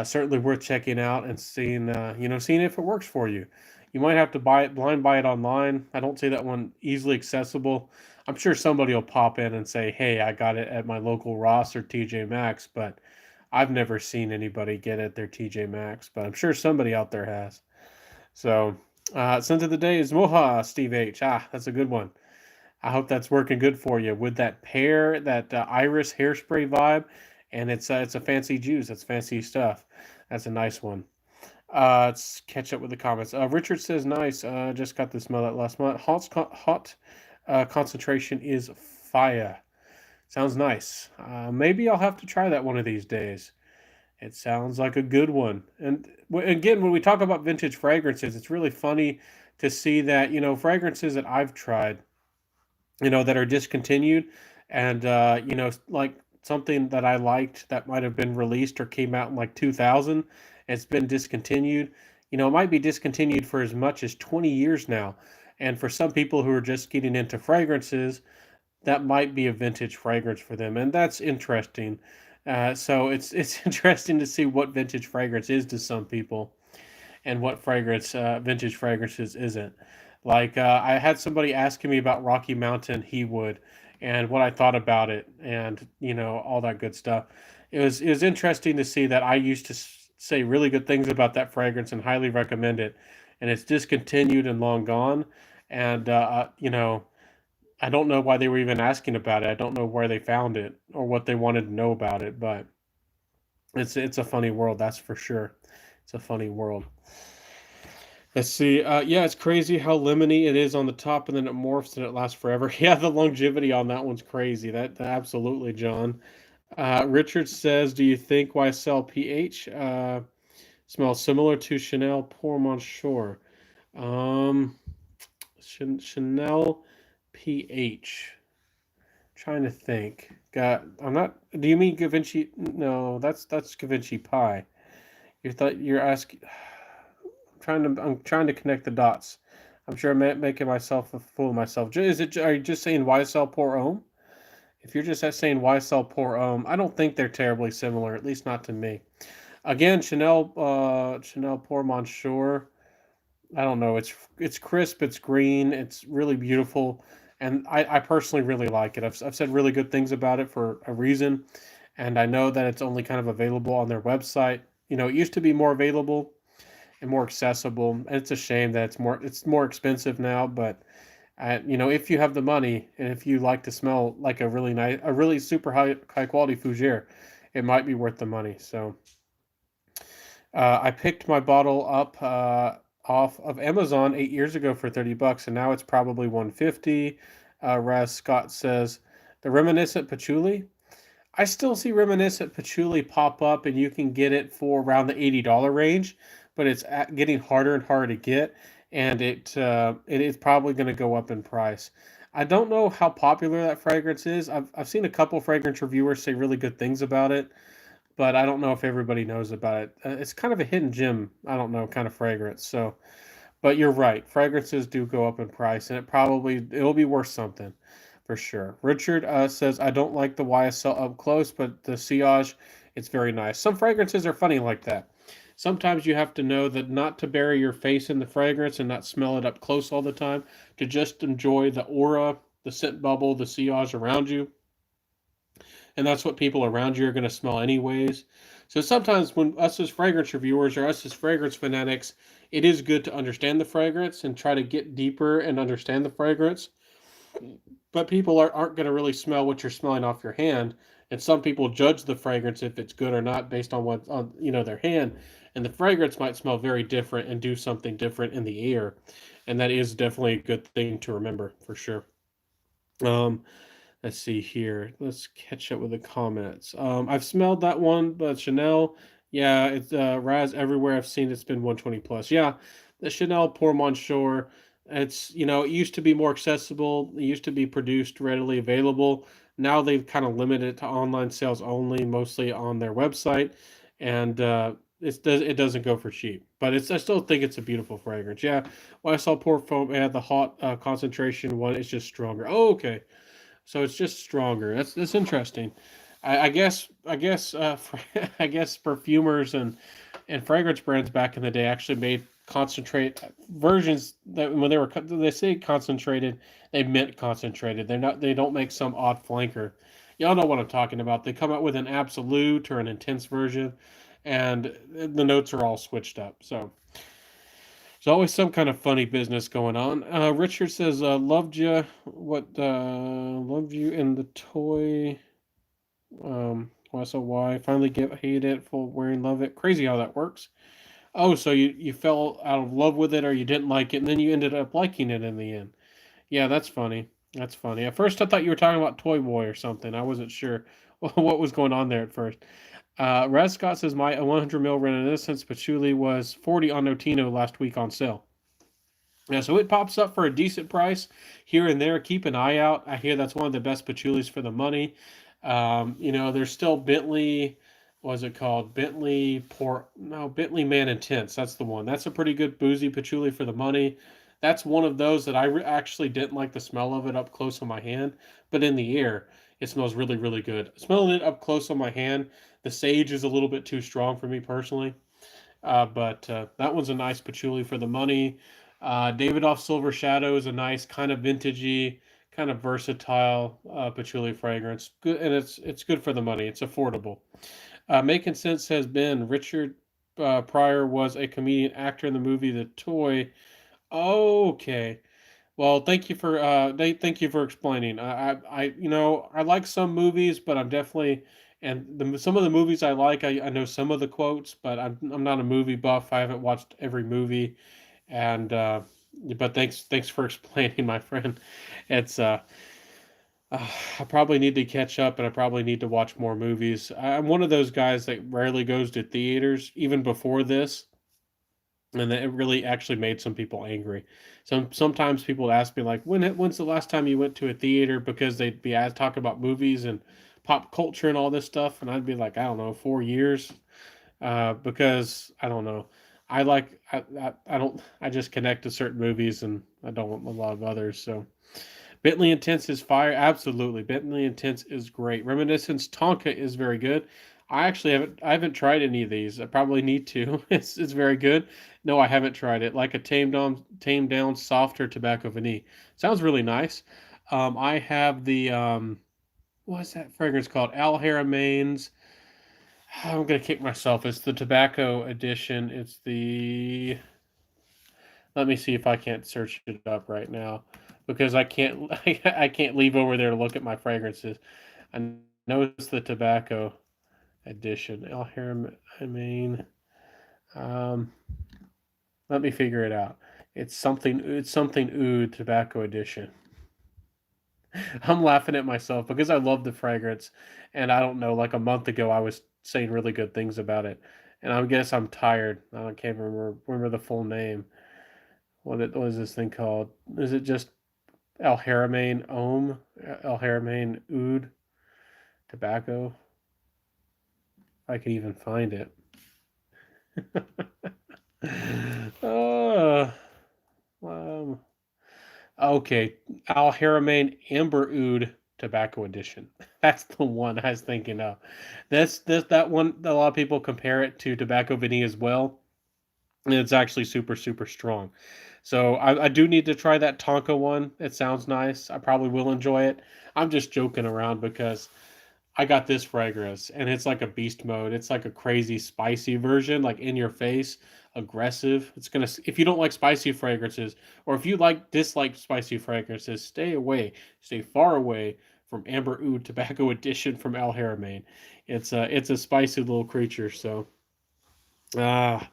Certainly worth checking out and seeing if it works for you. You might have to blind buy it online. I don't see that one easily accessible. I'm sure somebody will pop in and say, "Hey, I got it at my local Ross or TJ Maxx," but I've never seen anybody get it at their TJ Maxx. But I'm sure somebody out there has. So, scent of the day is Moha, Steve H. That's a good one. I hope that's working good for you with that pear, that iris hairspray vibe, and it's a fancy juice. It's fancy stuff. That's a nice one. Let's catch up with the comments. Richard says, "Nice. Just got to smell that last month. Hot concentration is fire. Sounds nice. Maybe I'll have to try that one of these days. It sounds like a good one. And again, when we talk about vintage fragrances, it's really funny to see that fragrances that I've tried that are discontinued, and like something that I liked that might have been released or came out in like 2000, it's been discontinued. It might be discontinued for as much as 20 years now. And for some people who are just getting into fragrances, that might be a vintage fragrance for them, and that's interesting. So it's interesting to see what vintage fragrance is to some people and what fragrance vintage fragrances isn't. Like I had somebody asking me about Rocky Mountain He Wood and what I thought about it, and all that good stuff. It was interesting to see that I used to say really good things about that fragrance and highly recommend it, and it's discontinued and long gone. And I don't know why they were even asking about it. I don't know where they found it or what they wanted to know about it, but it's a funny world, that's for sure. It's a funny world. Let's see. Yeah, it's crazy how lemony it is on the top, and then it morphs and it lasts forever. Yeah, the longevity on that one's crazy. That absolutely, John. Richard says, "Do you think YSL PH smells similar to Chanel Pour Monsieur?" Um, Chanel PH. Trying to think. I'm not. Do you mean Givenchy? No, that's Givenchy Pie. You're asking. I'm trying to connect the dots. I'm sure I'm making myself a fool of myself. Are you just saying YSL Pour Homme? If you're just saying YSL Pour Homme, I don't think they're terribly similar, at least not to me. Again, Chanel Pour Monsieur. I don't know. It's crisp. It's green. It's really beautiful, and I personally really like it. I've said really good things about it for a reason, and I know that it's only kind of available on their website. It used to be more available and more accessible. And it's a shame that it's more expensive now, but If you have the money and if you like to smell like a really super high quality fougere, it might be worth the money. So I picked my bottle up off of Amazon 8 years ago for $30, and now it's probably 150. Raz Scott says the reminiscent patchouli. I still see reminiscent patchouli pop up, and you can get it for around the $80 range, but it's getting harder and harder to get, and it is probably going to go up in price. I don't know how popular that fragrance is. I've seen a couple fragrance reviewers say really good things about it, but I don't know if everybody knows about it. It's kind of a hidden gem. I don't know, kind of fragrance. So, but you're right. Fragrances do go up in price, and it'll be worth something for sure. Richard says I don't like the YSL up close, but the Sillage, it's very nice. Some fragrances are funny like that. Sometimes you have to know that not to bury your face in the fragrance and not smell it up close all the time, to just enjoy the aura, the scent bubble, the sillage around you, and that's what people around you are going to smell anyways. So sometimes when us as fragrance reviewers or us as fragrance fanatics, it is good to understand the fragrance and try to get deeper and understand the fragrance. But people aren't going to really smell what you're smelling off your hand. And some people judge the fragrance if it's good or not based on what on their hand. And the fragrance might smell very different and do something different in the air. And that is definitely a good thing to remember for sure. Um, Let's see here. Let's catch up with the comments. I've smelled that one, but Chanel, yeah, it's Raz everywhere I've seen it's been 120 plus. Yeah, the Chanel Pour Monsieur, it used to be more accessible. It used to be produced readily available. Now they've kind of limited it to online sales only, mostly on their website, and it doesn't go for cheap. But I still think it's a beautiful fragrance. Yeah, when I saw Pour Foam, yeah, the hot concentration one is just stronger. Oh, okay. So it's just stronger. That's interesting. I guess I guess perfumers and fragrance brands back in the day actually made concentrate versions that when they say concentrated, they meant concentrated. They don't make some odd flanker. Y'all know what I'm talking about. They come out with an absolute or an intense version, and the notes are all switched up. So there's always some kind of funny business going on. Richard says, loved you in the toy. Why? Finally get hate it, full wearing love it. Crazy how that works. Oh, so you fell out of love with it or you didn't like it and then you ended up liking it in the end. Yeah, that's funny. That's funny. At first I thought you were talking about Toy Boy or something. I wasn't sure what was going on there at first. Raz Scott says my 100 mil Reminiscence Patchouli was 40 on Notino last week on sale. Yeah, so it pops up for a decent price here and there. Keep an eye out. I hear that's one of the best patchoulis for the money. There's still Bentley. What's it called? Bentley Man Intense. That's the one. That's a pretty good boozy patchouli for the money. That's one of those that actually didn't like the smell of it up close on my hand, but in the air, it smells really, really good. Smelling it up close on my hand, the sage is a little bit too strong for me personally. But that one's a nice patchouli for the money. Davidoff Silver Shadow is a nice kind of vintagey, kind of versatile patchouli fragrance. Good, and it's good for the money. It's affordable. Making Sense has been Richard Pryor was a comedian actor in the movie The Toy. Okay. Well, thank you for explaining. I like some movies, but I'm definitely some of the movies I like. I know some of the quotes, but I'm not a movie buff. I haven't watched every movie, and but thanks for explaining, my friend. It's I probably need to catch up, and I probably need to watch more movies. I'm one of those guys that rarely goes to theaters, even before this, and it really actually made some people angry. Sometimes people ask me like, when's the last time you went to a theater because they'd be talking about movies and pop culture and all this stuff, and I'd be like, I don't know, 4 years, because I don't know. I don't I just connect to certain movies and I don't want a lot of others. So Bentley Intense is fire. Absolutely. Bentley Intense is great. Reminiscence Tonka is very good. I haven't tried any of these. I probably need to. It's very good. No, I haven't tried it. Like a tamed down softer tobacco vanille. Sounds really nice. I have the what's that fragrance called? Al Haramain's. I'm gonna kick myself. It's the tobacco edition. It's the. Let me see if I can't search it up right now. because I can't I can't leave over there to look at my fragrances. I know it's the tobacco edition. El Haramain. Um, Let me figure it out. It's something oud tobacco edition. I'm laughing at myself because I love the fragrance, and I don't know. Like a month ago, I was saying really good things about it, and I guess I'm tired. I can't remember the full name. What is this thing called? Is it just El Haramain Om? El Haramain Oud Tobacco? I can even find it. uh, um, okay, Al Haramain Amber Oud Tobacco Edition. That's the one I was thinking of. That one. A lot of people compare it to Tobacco Vinny as well, and it's actually super strong. So I do need to try that Tonka one. It sounds nice. I probably will enjoy it. I'm just joking around because I got this fragrance and it's like a beast mode. It's like a crazy spicy version, like in your face, aggressive. It's gonna if you don't like spicy fragrances, or if you dislike spicy fragrances, stay away, stay far away from Amber Oud Tobacco Edition from Al Haramain. It's a spicy little creature. So ah,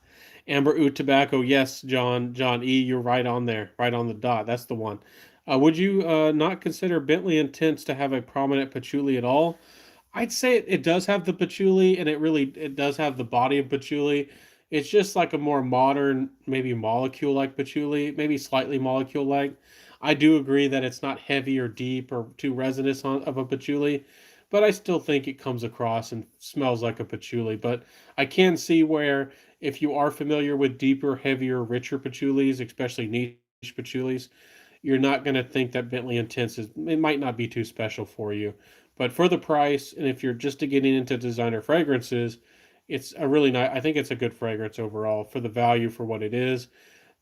Amber Oud Tobacco. Yes, John E. You're right on there, right on the dot. That's the one. Would you not consider Bentley Intense to have a prominent patchouli at all? I'd say it does have the patchouli, and it does have the body of patchouli. It's just like a more modern, maybe molecule like patchouli, maybe slightly molecule like. I do agree that it's not heavy or deep or too resinous of a patchouli, but I still think it comes across and smells like a patchouli. But I can see where if you are familiar with deeper, heavier, richer patchoulis, especially niche patchoulis, you're not going to think that Bentley Intense it might not be too special for you. But for the price, and if you're just getting into designer fragrances, it's a really nice. I think it's a good fragrance overall for the value for what it is.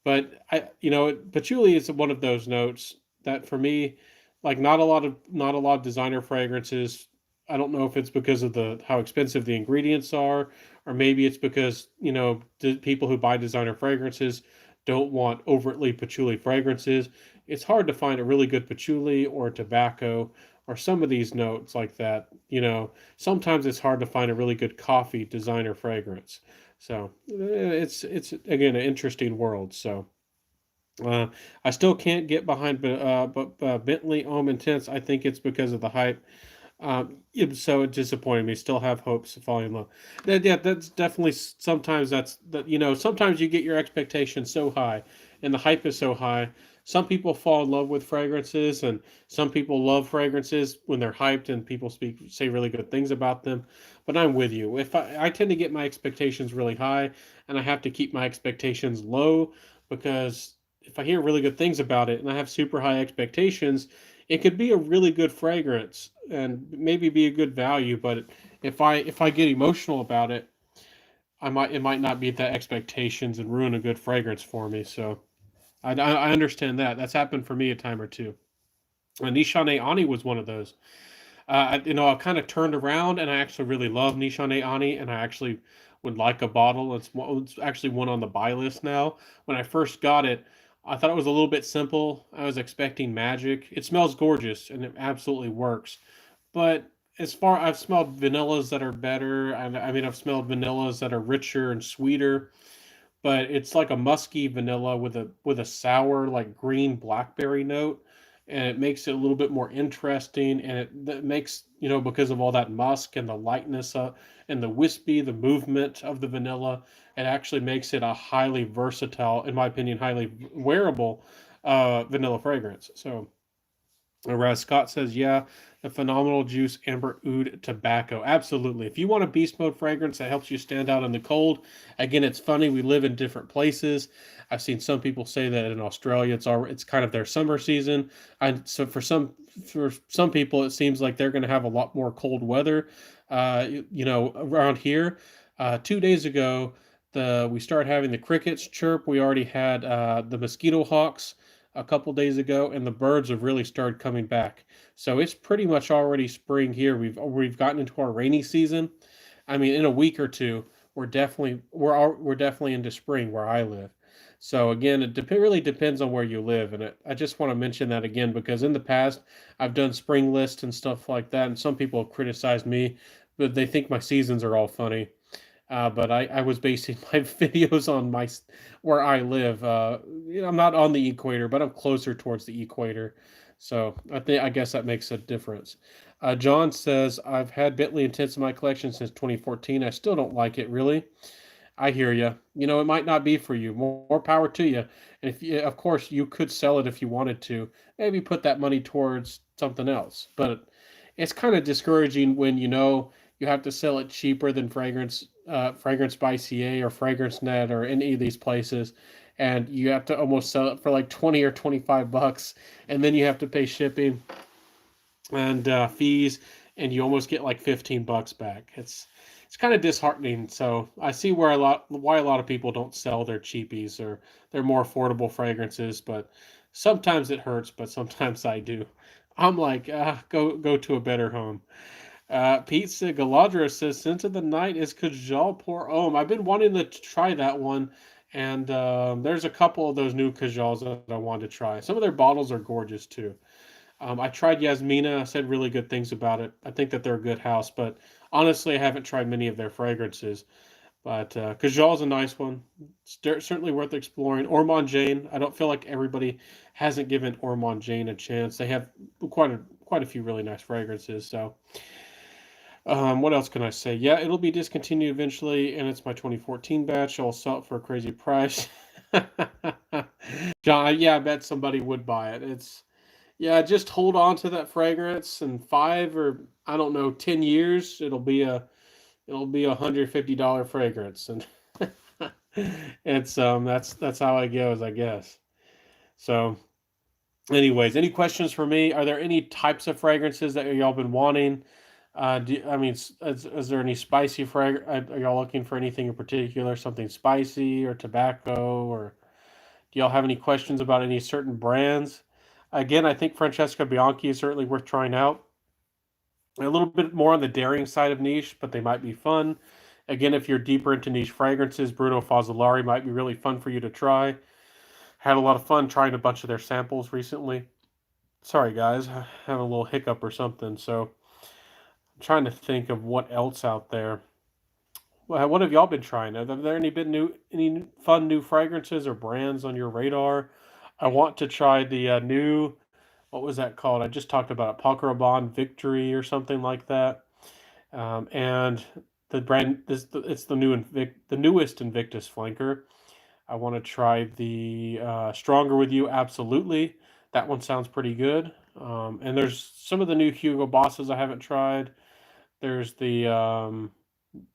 But patchouli is one of those notes that for me, like not a lot of designer fragrances. I don't know if it's because of the how expensive the ingredients are, or maybe it's because people who buy designer fragrances don't want overtly patchouli fragrances. It's hard to find a really good patchouli or tobacco or some of these notes like that. Sometimes it's hard to find a really good coffee designer fragrance. So it's again an interesting world. So uh, I still can't get behind, but Bentley Ohm Intense. I think it's because of the hype. So it disappointed me. Still have hopes of falling in love. Yeah, that's definitely sometimes that's that. Sometimes you get your expectations so high, and the hype is so high. Some people fall in love with fragrances, and some people love fragrances when they're hyped and people say really good things about them. But I'm with you. If I tend to get my expectations really high, and I have to keep my expectations low because if I hear really good things about it and I have super high expectations, it could be a really good fragrance and maybe be a good value, but if I get emotional about it, it might not meet the expectations and ruin a good fragrance for me. So I understand that. That's happened for me a time or two. Nishane Ani was one of those. I've kind of turned around and I actually really love Nishane Ani, and I actually would like a bottle. It's actually one on the buy list now. When I first got it, I thought it was a little bit simple. I was expecting magic. It smells gorgeous and it absolutely works. But I've smelled vanillas that are better. I mean, I've smelled vanillas that are richer and sweeter, but it's like a musky vanilla with a sour like green blackberry note, and it makes it a little bit more interesting. And that makes because of all that musk and the lightness and the wispy the movement of the vanilla, it actually makes it a highly versatile, in my opinion, highly wearable vanilla fragrance. So whereas Scott says, yeah, the phenomenal juice amber oud tobacco. Absolutely. If you want a beast mode fragrance that helps you stand out in the cold, again, it's funny. We live in different places. I've seen some people say that in Australia, it's kind of their summer season. So for some people, it seems like they're going to have a lot more cold weather. Around here, 2 days ago, we started having the crickets chirp. We already had the mosquito hawks a couple days ago, and the birds have really started coming back. So it's pretty much already spring here. We've gotten into our rainy season. I mean, in a week or two, we're definitely into spring where I live. So again, really depends on where you live, and I just want to mention that again because in the past I've done spring lists and stuff like that, and some people have criticized me, but they think my seasons are all funny. But I was basing my videos on where I live. I'm not on the equator, but I'm closer towards the equator, so I guess that makes a difference. John says I've had Bentley Intense in my collection since 2014. I still don't like it really. I hear you. You know, it might not be for you. More power to you. And if you, of course, you could sell it if you wanted to. Maybe put that money towards something else. But it's kind of discouraging when you know you have to sell it cheaper than Fragrance by CA or Fragrance Net or any of these places, and you have to almost sell it for like 20 or $25, and then you have to pay shipping and fees, and you almost get like $15 back. It's kind of disheartening. So I see why a lot of people don't sell their cheapies or their more affordable fragrances, but sometimes it hurts, but sometimes I do. I'm like, go to a better home. Pete Galadra says, "Scent of the Night is Kajal Pour Homme." I've been wanting to try that one, and there's a couple of those new Kajals that I wanted to try. Some of their bottles are gorgeous too. I tried Yasmina. Said really good things about it. I think that they're a good house, but honestly, I haven't tried many of their fragrances. But Kajal is a nice one. Certainly worth exploring. Ormond Jane. I don't feel like everybody hasn't given Ormond Jane a chance. They have quite a few really nice fragrances. So, what else can I say? Yeah, it'll be discontinued eventually, and it's my 2014 batch. I'll sell it for a crazy price. John, yeah, I bet somebody would buy it. Yeah, just hold on to that fragrance, and 5 or I don't know, 10 years, it'll be $150 fragrance, and that's how it goes, I guess. So, anyways, any questions for me? Are there any types of fragrances that y'all been wanting? I mean, is there any spicy fragrance? Are y'all looking for anything in particular? Something spicy or tobacco? Or do y'all have any questions about any certain brands? Again, I think Francesca Bianchi is certainly worth trying out. A little bit more on the daring side of niche, but they might be fun. Again, if you're deeper into niche fragrances, Bruno Fazzolari might be really fun for you to try. Had a lot of fun trying a bunch of their samples recently. Sorry, guys, I have a little hiccup or something. So I'm trying to think of what else out there. What have y'all been trying? Have there any fun new fragrances or brands on your radar? I want to try the new. What was that called? I just talked about it, Paco Rabanne Victory or something like that. And the brand it's the newest Invictus flanker. I want to try the Stronger with You. Absolutely, that one sounds pretty good. And there's some of the new Hugo Bosses I haven't tried. There's the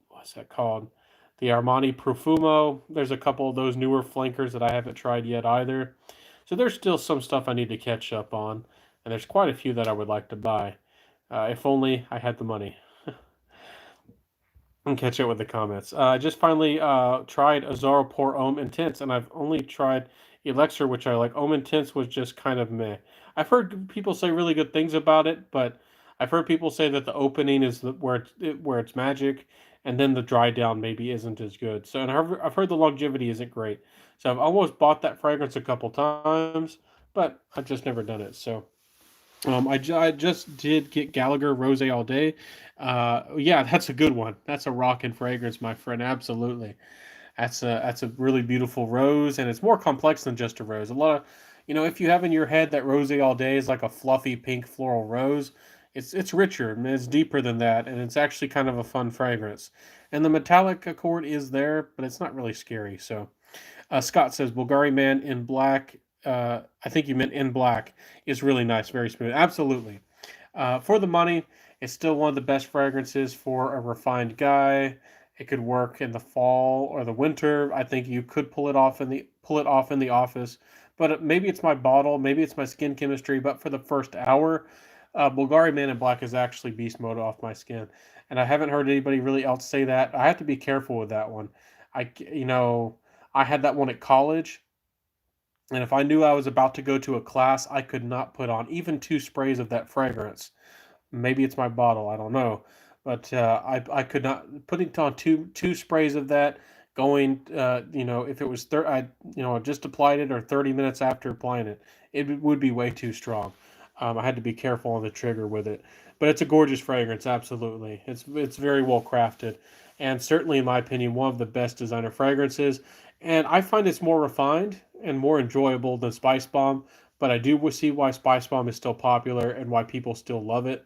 what's that called? The Armani Profumo. There's a couple of those newer flankers that I haven't tried yet either. So there's still some stuff I need to catch up on, and there's quite a few that I would like to buy. If only I had the money. And catch up with the comments. I just finally tried Azaro Pour Homme Intense, and I've only tried Elixir, which I like. Homme Intense was just kind of meh. I've heard people say really good things about it, but I've heard people say that the opening is where it's magic, and then the dry down maybe isn't as good. So, and I've heard the longevity isn't great. So I've almost bought that fragrance a couple times, but I've just never done it. So I just did get Gallagher Rose All Day. Yeah, that's a good one. That's a rockin' fragrance, my friend. Absolutely. That's a really beautiful rose, and it's more complex than just a rose. A lot of, if you have in your head that Rose All Day is like a fluffy pink floral rose, it's richer and it's deeper than that, and it's actually kind of a fun fragrance. And the metallic accord is there, but it's not really scary. So Scott says Bulgari Man in black. I think you meant in black is really nice, very smooth. Absolutely. For the money, it's still one of the best fragrances for a refined guy. It could work in the fall or the winter. I think you could pull it off in the office. But maybe it's my bottle, maybe it's my skin chemistry. But for the first hour, Bulgari Man in Black is actually beast mode off my skin, and I haven't heard anybody really else say that. I have to be careful with that one. I had that one at college, and if I knew I was about to go to a class, I could not put on even 2 sprays of that fragrance. Maybe it's my bottle, I don't know, but I could not putting on two sprays of that going, if it was I just applied it or 30 minutes after applying it, it would be way too strong. I had to be careful on the trigger with it, but it's a gorgeous fragrance. Absolutely, it's very well crafted, and certainly in my opinion, one of the best designer fragrances. And I find it's more refined and more enjoyable than Spice Bomb. But I do see why Spice Bomb is still popular and why people still love it.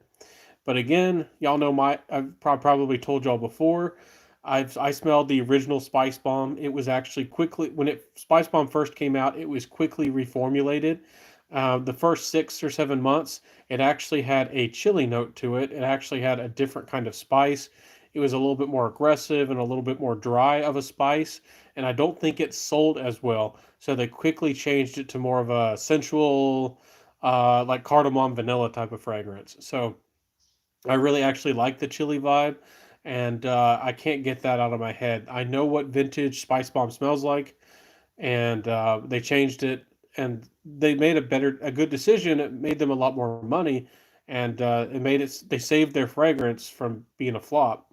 But again, y'all know I've probably told y'all before. I smelled the original Spice Bomb. It was actually quickly when Spice Bomb first came out. It was quickly reformulated. The first 6 or 7 months, it actually had a chili note to it. It actually had a different kind of spice. It was a little bit more aggressive and a little bit more dry of a spice, and I don't think it sold as well. So they quickly changed it to more of a sensual, like cardamom vanilla type of fragrance. So I really actually like the chili vibe, and I can't get that out of my head. I know what vintage Spice Bomb smells like, and they changed it, and they made a good decision. It made them a lot more money, and it made it. They saved their fragrance from being a flop.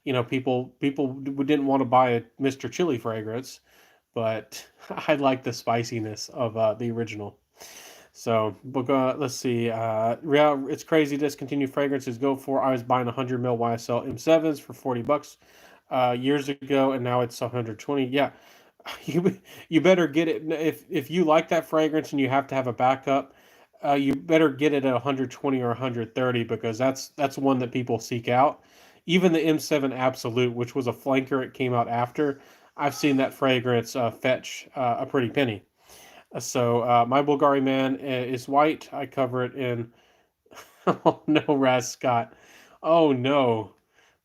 People didn't want to buy a Mr. Chili fragrance, but I like the spiciness of the original. So, but let's see. Yeah, it's crazy. Discontinued fragrances go for. I was buying 100 ml YSL M7s for $40 years ago, and now it's 120. Yeah, you better get it if you like that fragrance and you have to have a backup. You better get it at 120 or 130 because that's one that people seek out. Even the M7 Absolute, which was a flanker, it came out after. I've seen that fragrance fetch a pretty penny. So my Bulgari man is white. I cover it in. Oh no, Raz Scott. Oh no.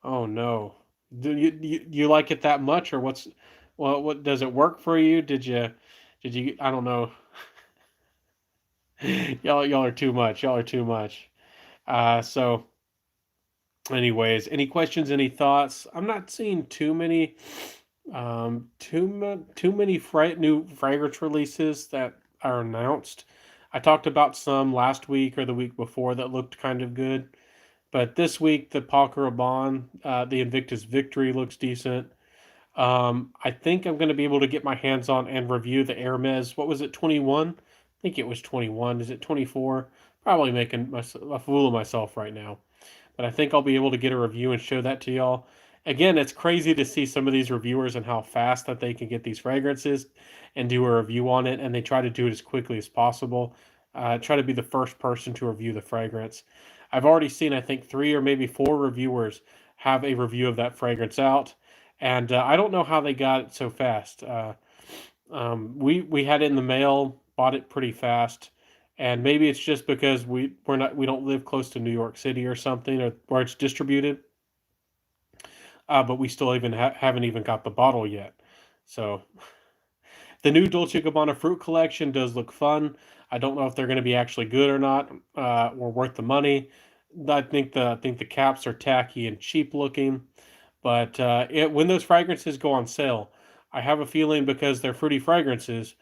Oh no. Do you like it that much, or what's what does it work for you? Did you I don't know. Y'all are too much. Y'all are too much. So anyways, any questions, any thoughts? I'm not seeing too many new fragrance releases that are announced. I talked about some last week or the week before that looked kind of good, but this week the Paul Rabanne, the Invictus Victory looks decent. I think I'm going to be able to get my hands on and review the Hermes. What was it, 21? I think it was 21. Is it 24? Probably making a fool of myself right now, but I think I'll be able to get a review and show that to y'all. Again, it's crazy to see some of these reviewers and how fast that they can get these fragrances and do a review on it, and they try to do it as quickly as possible. Try to be the first person to review the fragrance. I've already seen, I think, 3 or maybe 4 reviewers have a review of that fragrance out, and I don't know how they got it so fast. We had it in the mail, bought it pretty fast, and maybe it's just because we don't live close to New York City or something, or where it's distributed. But we still even haven't even got the bottle yet. So the new Dolce Gabbana fruit collection does look fun. I don't know if they're going to be actually good or not, or worth the money. I think the caps are tacky and cheap looking. But when those fragrances go on sale, I have a feeling because they're fruity fragrances,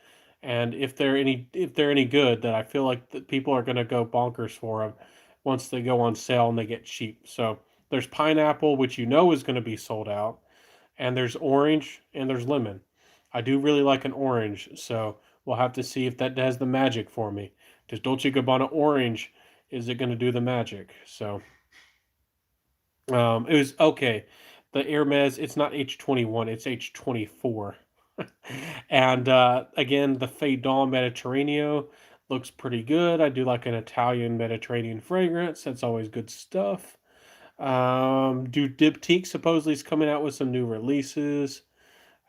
and if they're any good, that I feel like that people are going to go bonkers for them once they go on sale and they get cheap. So there's pineapple, which is going to be sold out, and there's orange and there's lemon. I do really like an orange, so we'll have to see if that does the magic for me. Does Dolce Gabbana orange? Is it going to do the magic? So it was okay. The Hermes, it's not H21, it's H24. And again, the Fadon Mediterraneo looks pretty good. I do like an Italian Mediterranean fragrance. That's always good stuff. Do Diptyque supposedly is coming out with some new releases.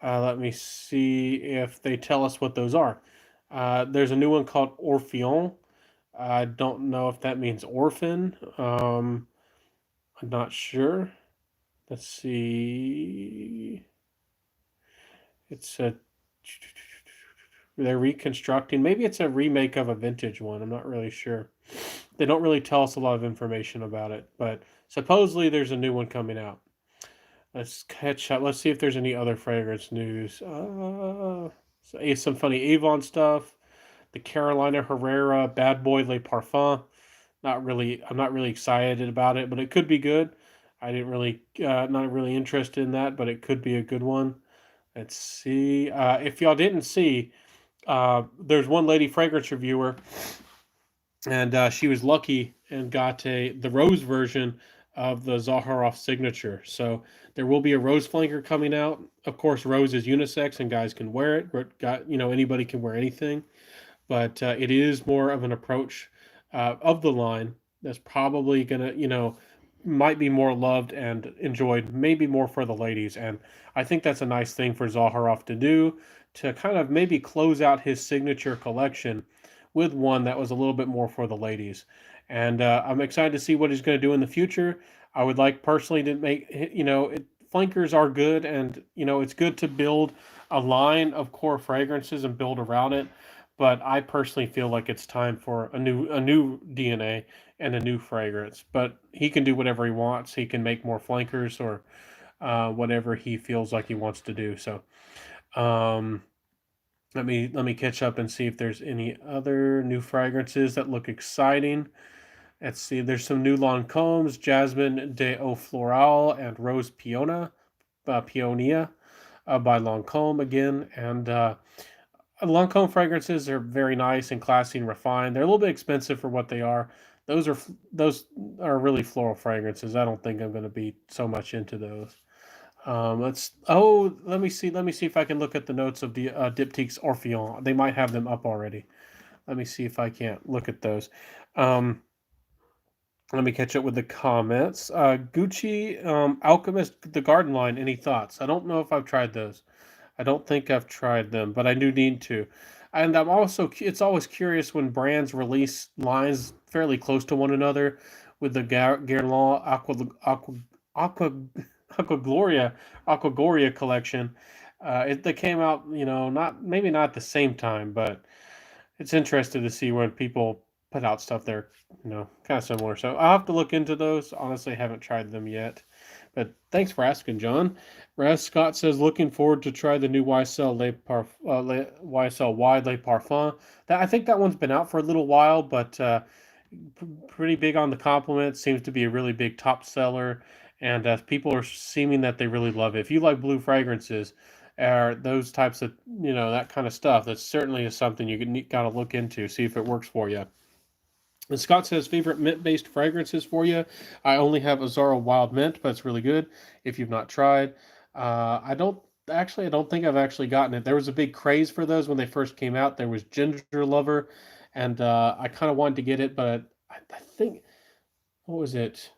Let me see if they tell us what those are. There's a new one called Orpheon. I don't know if that means orphan. I'm not sure. Let's see. It's a they're reconstructing. Maybe it's a remake of a vintage one. I'm not really sure. They don't really tell us a lot of information about it, but supposedly there's a new one coming out. Let's catch up. Let's see if there's any other fragrance news. Some funny Avon stuff. The Carolina Herrera Bad Boy Le Parfum. Not really. I'm not really excited about it, but it could be good. I didn't really, not really interested in that, but it could be a good one. Let's see. If y'all didn't see, there's one lady fragrance reviewer, and she was lucky and got the rose version of the Zaharoff signature. So there will be a rose flanker coming out. Of course, rose is unisex and guys can wear it. But anybody can wear anything. But it is more of an approach of the line that's probably gonna might be more loved and enjoyed, maybe more for the ladies. And I think that's a nice thing for Zaharoff to do, to kind of maybe close out his signature collection with one that was a little bit more for the ladies. And I'm excited to see what he's going to do in the future. I would like personally to make, flankers are good, and it's good to build a line of core fragrances and build around it. But I personally feel like it's time for a new DNA and a new fragrance. But he can do whatever he wants. He can make more flankers or whatever he feels like he wants to do. So um, let me catch up and see if there's any other new fragrances that look exciting. Let's see. There's some new Lancomes, Jasmine de Eau Floral, and Rose Peonia by Lancome again. And Lancome fragrances are very nice and classy and refined. They're a little bit expensive for what they are. Those are really floral fragrances. I don't think I'm going to be so much into those. Let me see if I can look at the notes of the Diptyque's Orpheon. They might have them up already. Let me see if I can't look at those. Um, Let me catch up with the comments. Gucci, Alchemist, the Garden Line. Any thoughts? I don't know if I've tried those. I don't think I've tried them, but I do need to. And it's always curious when brands release lines fairly close to one another, with the Guerlain Aqua, Aqua Gloria, Aqua Gloria collection. They came out, not the same time, but it's interesting to see when people put out stuff there, kind of similar. So I'll have to look into those. Honestly, I haven't tried them yet. But thanks for asking, John. Raz Scott says, looking forward to try the new YSL Wide Le Parfum. I think that one's been out for a little while, but pretty big on the compliment. Seems to be a really big top seller, and people are seeming that they really love it. If you like blue fragrances, or those types of that kind of stuff, that certainly is something you got to look into, see if it works for you. And Scott says, favorite mint-based fragrances for you. I only have Azara Wild Mint, but it's really good if you've not tried. I don't think I've actually gotten it. There was a big craze for those when they first came out. There was Ginger Lover, and I kind of wanted to get it, but I think, what was it?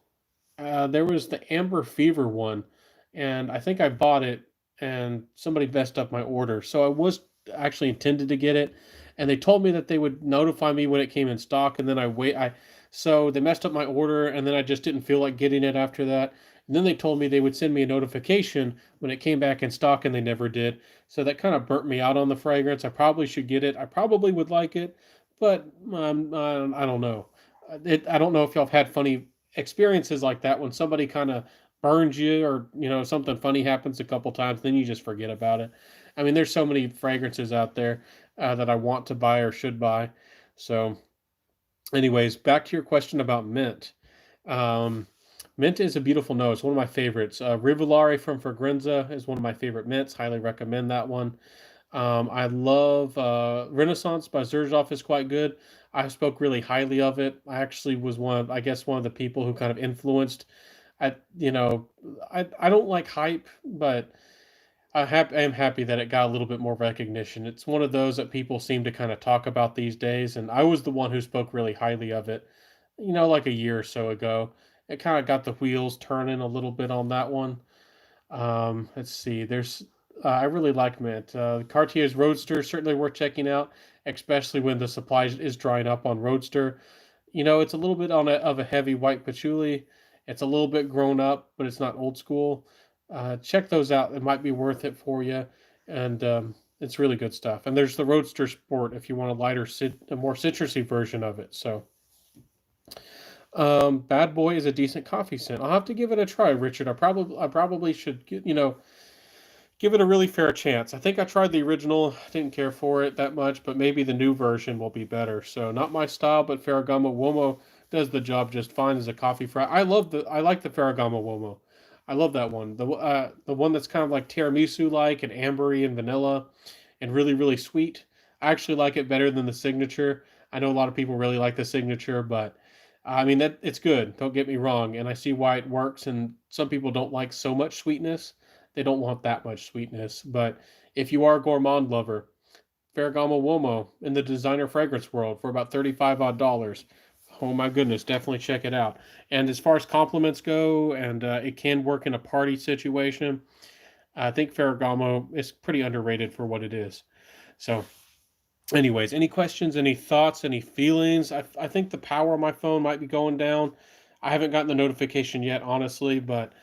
There was the Amber Fever one, and I think I bought it, and somebody messed up my order. So I was actually intended to get it, and they told me that they would notify me when it came in stock, and then so they messed up my order, and then I just didn't feel like getting it after that. And then they told me they would send me a notification when it came back in stock, and they never did. So that kind of burnt me out on the fragrance. I probably should get it. I probably would like it, but I don't know. I don't know if y'all have had funny experiences like that when somebody kind of burns you, or something funny happens a couple times, then you just forget about it. I mean, there's so many fragrances out there that I want to buy or should buy. So anyways, back to your question about mint. um, Mint is a beautiful note. It's one of my favorites. Rivulare from Fragranza is one of my favorite mints. Highly recommend that one. I love Renaissance by Xerjoff is quite good. I spoke really highly of it. I actually was I guess, one of the people who kind of influenced. I, you know, I don't like hype, but I am happy that it got a little bit more recognition. It's one of those that people seem to kind of talk about these days, and I was the one who spoke really highly of it, like a year or so ago. It kind of got the wheels turning a little bit on that one. Let's see. I really like mint. Cartier's Roadster is certainly worth checking out, especially when the supply is drying up on Roadster. It's a little bit of a heavy white patchouli. It's a little bit grown up, but it's not old school. Check those out. It might be worth it for you, and it's really good stuff. And there's the Roadster Sport if you want a more citrusy version of it. So, Bad Boy is a decent coffee scent. I'll have to give it a try, Richard. I probably should give it a really fair chance. I think I tried the original, didn't care for it that much, but maybe the new version will be better. So, not my style, but Ferragamo Uomo does the job just fine as a coffee fry. I like the Ferragamo Uomo. I love that one. The one that's kind of like tiramisu like and ambery and vanilla and really really sweet. I actually like it better than the signature. I know a lot of people really like the signature, but I mean that it's good. Don't get me wrong, and I see why it works. And some people don't like so much sweetness; they don't want that much sweetness. But if you are a gourmand lover, Ferragamo Uomo in the designer fragrance world for about 35 odd dollars. Oh my goodness, definitely check it out. And as far as compliments go, and it can work in a party situation, I think Ferragamo is pretty underrated for what it is. So, anyways, any questions, any thoughts, any feelings? I think the power of my phone might be going down. I haven't gotten the notification yet, honestly, but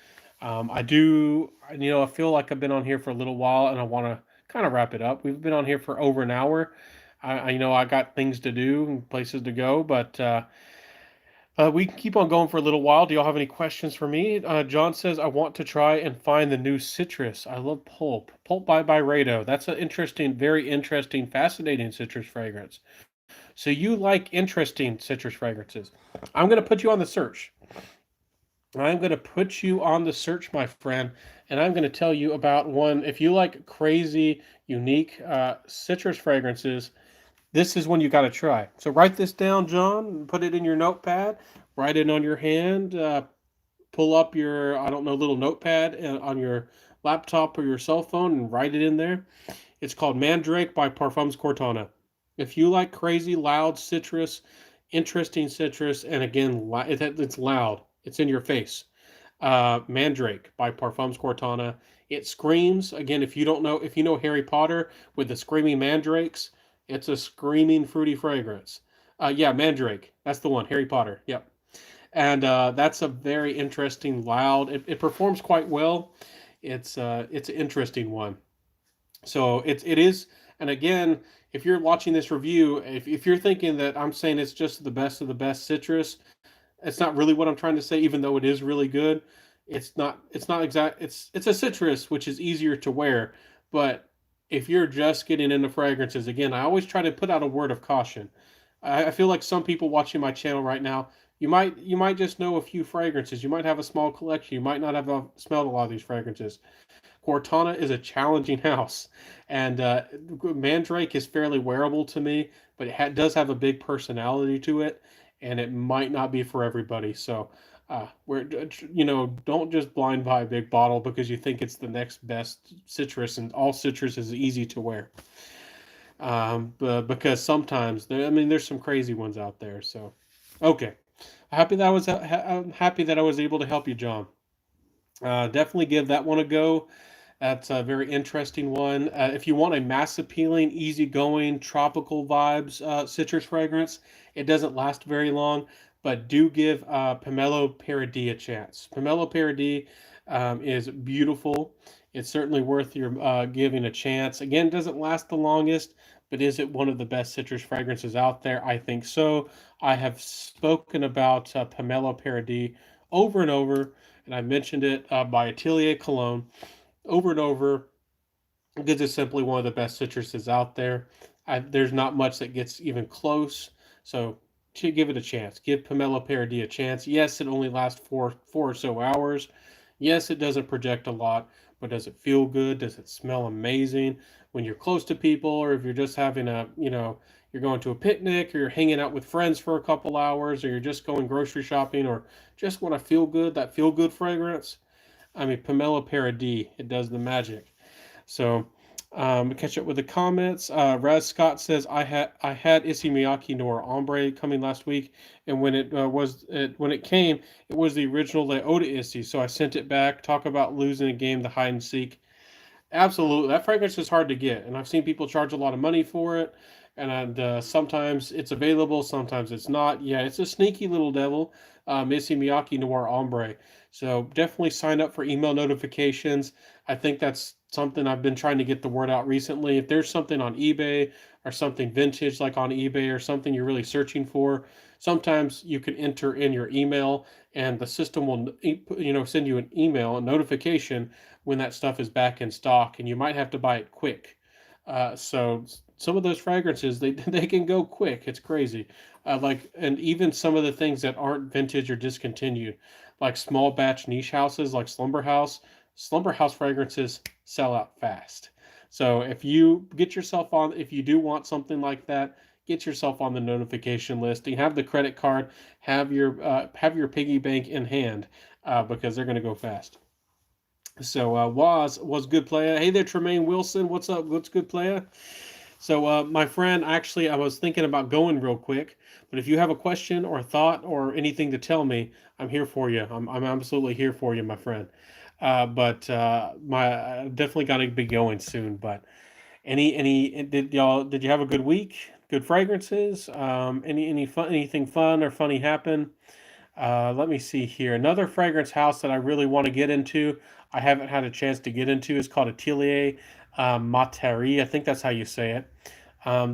I do. I feel like I've been on here for a little while, and I want to kind of wrap it up. We've been on here for over an hour. I got things to do and places to go, but we can keep on going for a little while. Do y'all have any questions for me? John says, I want to try and find the new citrus. I love Pulp. Pulp by Byredo. That's an interesting, very interesting, fascinating citrus fragrance. So you like interesting citrus fragrances. I'm going to put you on the search. I'm going to put you on the search, my friend, and I'm going to tell you about one. If you like crazy, unique citrus fragrances, this is one you got to try. So write this down, John. Put it in your notepad. Write it on your hand. Pull up your, I don't know, little notepad on your laptop or your cell phone and write it in there. It's called Mandrake by Parfums Cortana. If you like crazy, loud citrus, interesting citrus, and again, it's loud. It's in your face. Mandrake by Parfums Cortana. It screams. Again, if you know Harry Potter with the screaming mandrakes, it's a screaming fruity fragrance. Yeah, Mandrake. That's the one. Harry Potter. Yep. And that's a very interesting, loud. It performs quite well. It's an interesting one. So it is. And again, if you're watching this review, if you're thinking that I'm saying it's just the best of the best citrus, it's not really what I'm trying to say, even though it is really good. It's not exact it's a citrus, which is easier to wear. But if you're just getting into fragrances, again, I always try to put out a word of caution. I feel like some people watching my channel right now, you might just know a few fragrances. You might have a small collection. You might not have smelled a lot of these fragrances. Cortana is a challenging house, and Mandrake is fairly wearable to me, but it does have a big personality to it, and it might not be for everybody. So, don't just blind buy a big bottle because you think it's the next best citrus, and all citrus is easy to wear. But because sometimes there's some crazy ones out there. So, okay, I'm happy that I was able to help you, John. Definitely give that one a go. That's a very interesting one. If you want a mass appealing, easygoing, tropical vibes citrus fragrance, it doesn't last very long, but do give Pomelo Paradis a chance. Pomelo Paradis is beautiful. It's certainly worth your giving a chance. Again, doesn't last the longest, but is it one of the best citrus fragrances out there? I think so. I have spoken about Pomelo Paradis over and over, and I mentioned it by Atelier Cologne over and over because it's simply one of the best citruses out there. There's not much that gets even close, so to give it a chance. Give Pomelo Paradis a chance. Yes, it only lasts four or so hours. Yes, it doesn't project a lot, but does it feel good? Does it smell amazing when you're close to people, or if you're just having you're going to a picnic, or you're hanging out with friends for a couple hours, or you're just going grocery shopping, or just want to feel good, that feel good fragrance. I mean, Pomelo Paradis, it does the magic. So, catch up with the comments. Raz Scott says I had Issey Miyake Noir Ombre coming last week, and when it came, it was the original Leota Issey. So I sent it back. Talk about losing a game, the hide and seek. Absolutely, that fragrance is hard to get, and I've seen people charge a lot of money for it. And sometimes it's available, sometimes it's not. Yeah, it's a sneaky little devil, Issey Miyake Noir Ombre. So definitely sign up for email notifications. I think that's something I've been trying to get the word out recently. If there's something on eBay or something vintage like on eBay or something you're really searching for, sometimes you can enter in your email and the system will send you an email, a notification when that stuff is back in stock, and you might have to buy it quick. So some of those fragrances they can go quick. It's crazy. And even some of the things that aren't vintage or discontinued. like small batch niche houses like Slumber House fragrances sell out fast. So if you do want something like that, get yourself on the notification list. You have the credit card, have your piggy bank in hand, because they're going to go fast. So was good player. Hey there, Tremaine Wilson. What's up? What's good player? So my friend, actually, I was thinking about going real quick, but if you have a question or a thought or anything to tell me, I'm here for you. I'm absolutely here for you, my friend. But my I definitely got to be going soon. But did you have a good week? Good fragrances? Anything fun or funny happen? Let me see here. Another fragrance house that I really want to get into, I haven't had a chance to get into, is called Atelier Materi. I think that's how you say it.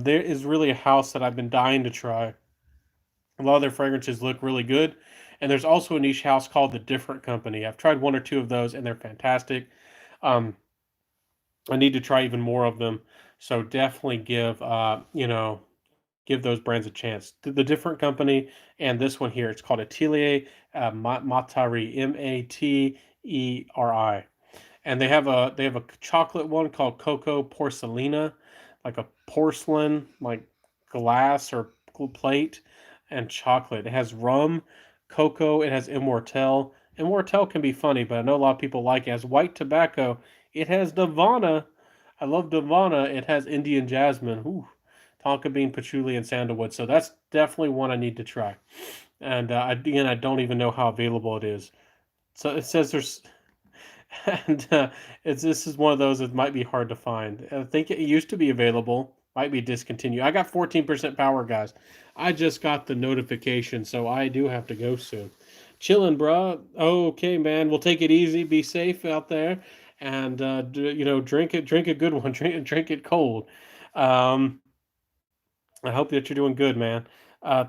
There is really a house that I've been dying to try. A lot of their fragrances look really good. And there's also a niche house called The Different Company. I've tried one or two of those, and they're fantastic. Um, I need to try even more of them. So definitely give those brands a chance. The Different Company and this one here, it's called Atelier Materi, Materi, and they have a chocolate one called Coco Porcelina, like a porcelain like glass or plate, and chocolate. It has rum, cocoa. It has Immortelle. Immortelle can be funny, but I know a lot of people like it. It has white tobacco. It has Nirvana. I love Nirvana. It has Indian jasmine. Ooh, tonka bean, patchouli, and sandalwood. So that's definitely one I need to try. And again, I don't even know how available it is. So it says there's, and this is one of those that might be hard to find. I think it used to be available, might be discontinued. I got 14% power, guys. I just got the notification, so I do have to go soon. Chilling, bruh. Okay, man. We'll take it easy. Be safe out there, and drink a good one. Drink it cold. Um, I hope that you're doing good, man.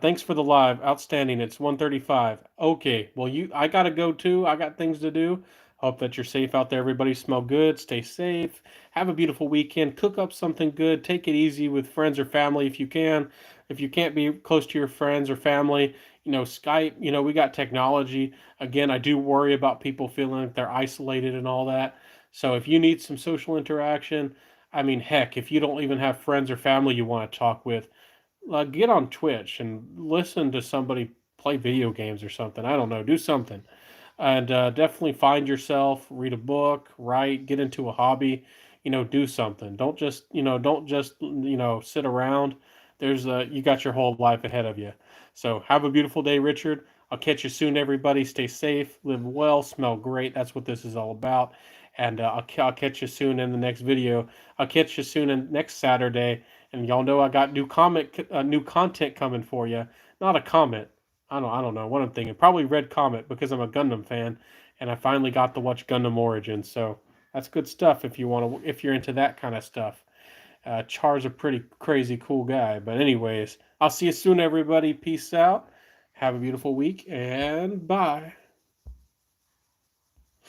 Thanks for the live. Outstanding. It's 1:35. Okay. Well, I gotta go too. I got things to do. Hope that you're safe out there. Everybody smell good. Stay safe. Have a beautiful weekend. Cook up something good. Take it easy with friends or family if you can. If you can't be close to your friends or family, Skype, we got technology. Again, I do worry about people feeling like they're isolated and all that. So if you need some social interaction, I mean, heck, if you don't even have friends or family you want to talk with, get on Twitch and listen to somebody play video games or something. I don't know, do something, and definitely find yourself, read a book, write, get into a hobby. Do something. Don't just sit around. You got your whole life ahead of you. So have a beautiful day, Richard. I'll catch you soon, everybody. Stay safe, live well, smell great. That's what this is all about. And I'll catch you soon in the next video. I'll catch you soon in next Saturday. And y'all know I got new content coming for you. Not a comment. I don't know what I'm thinking. Probably Red Comet because I'm a Gundam fan, and I finally got to watch Gundam Origins. So that's good stuff if you're into that kind of stuff. Char's a pretty crazy cool guy. But anyways, I'll see you soon, everybody. Peace out. Have a beautiful week, and bye.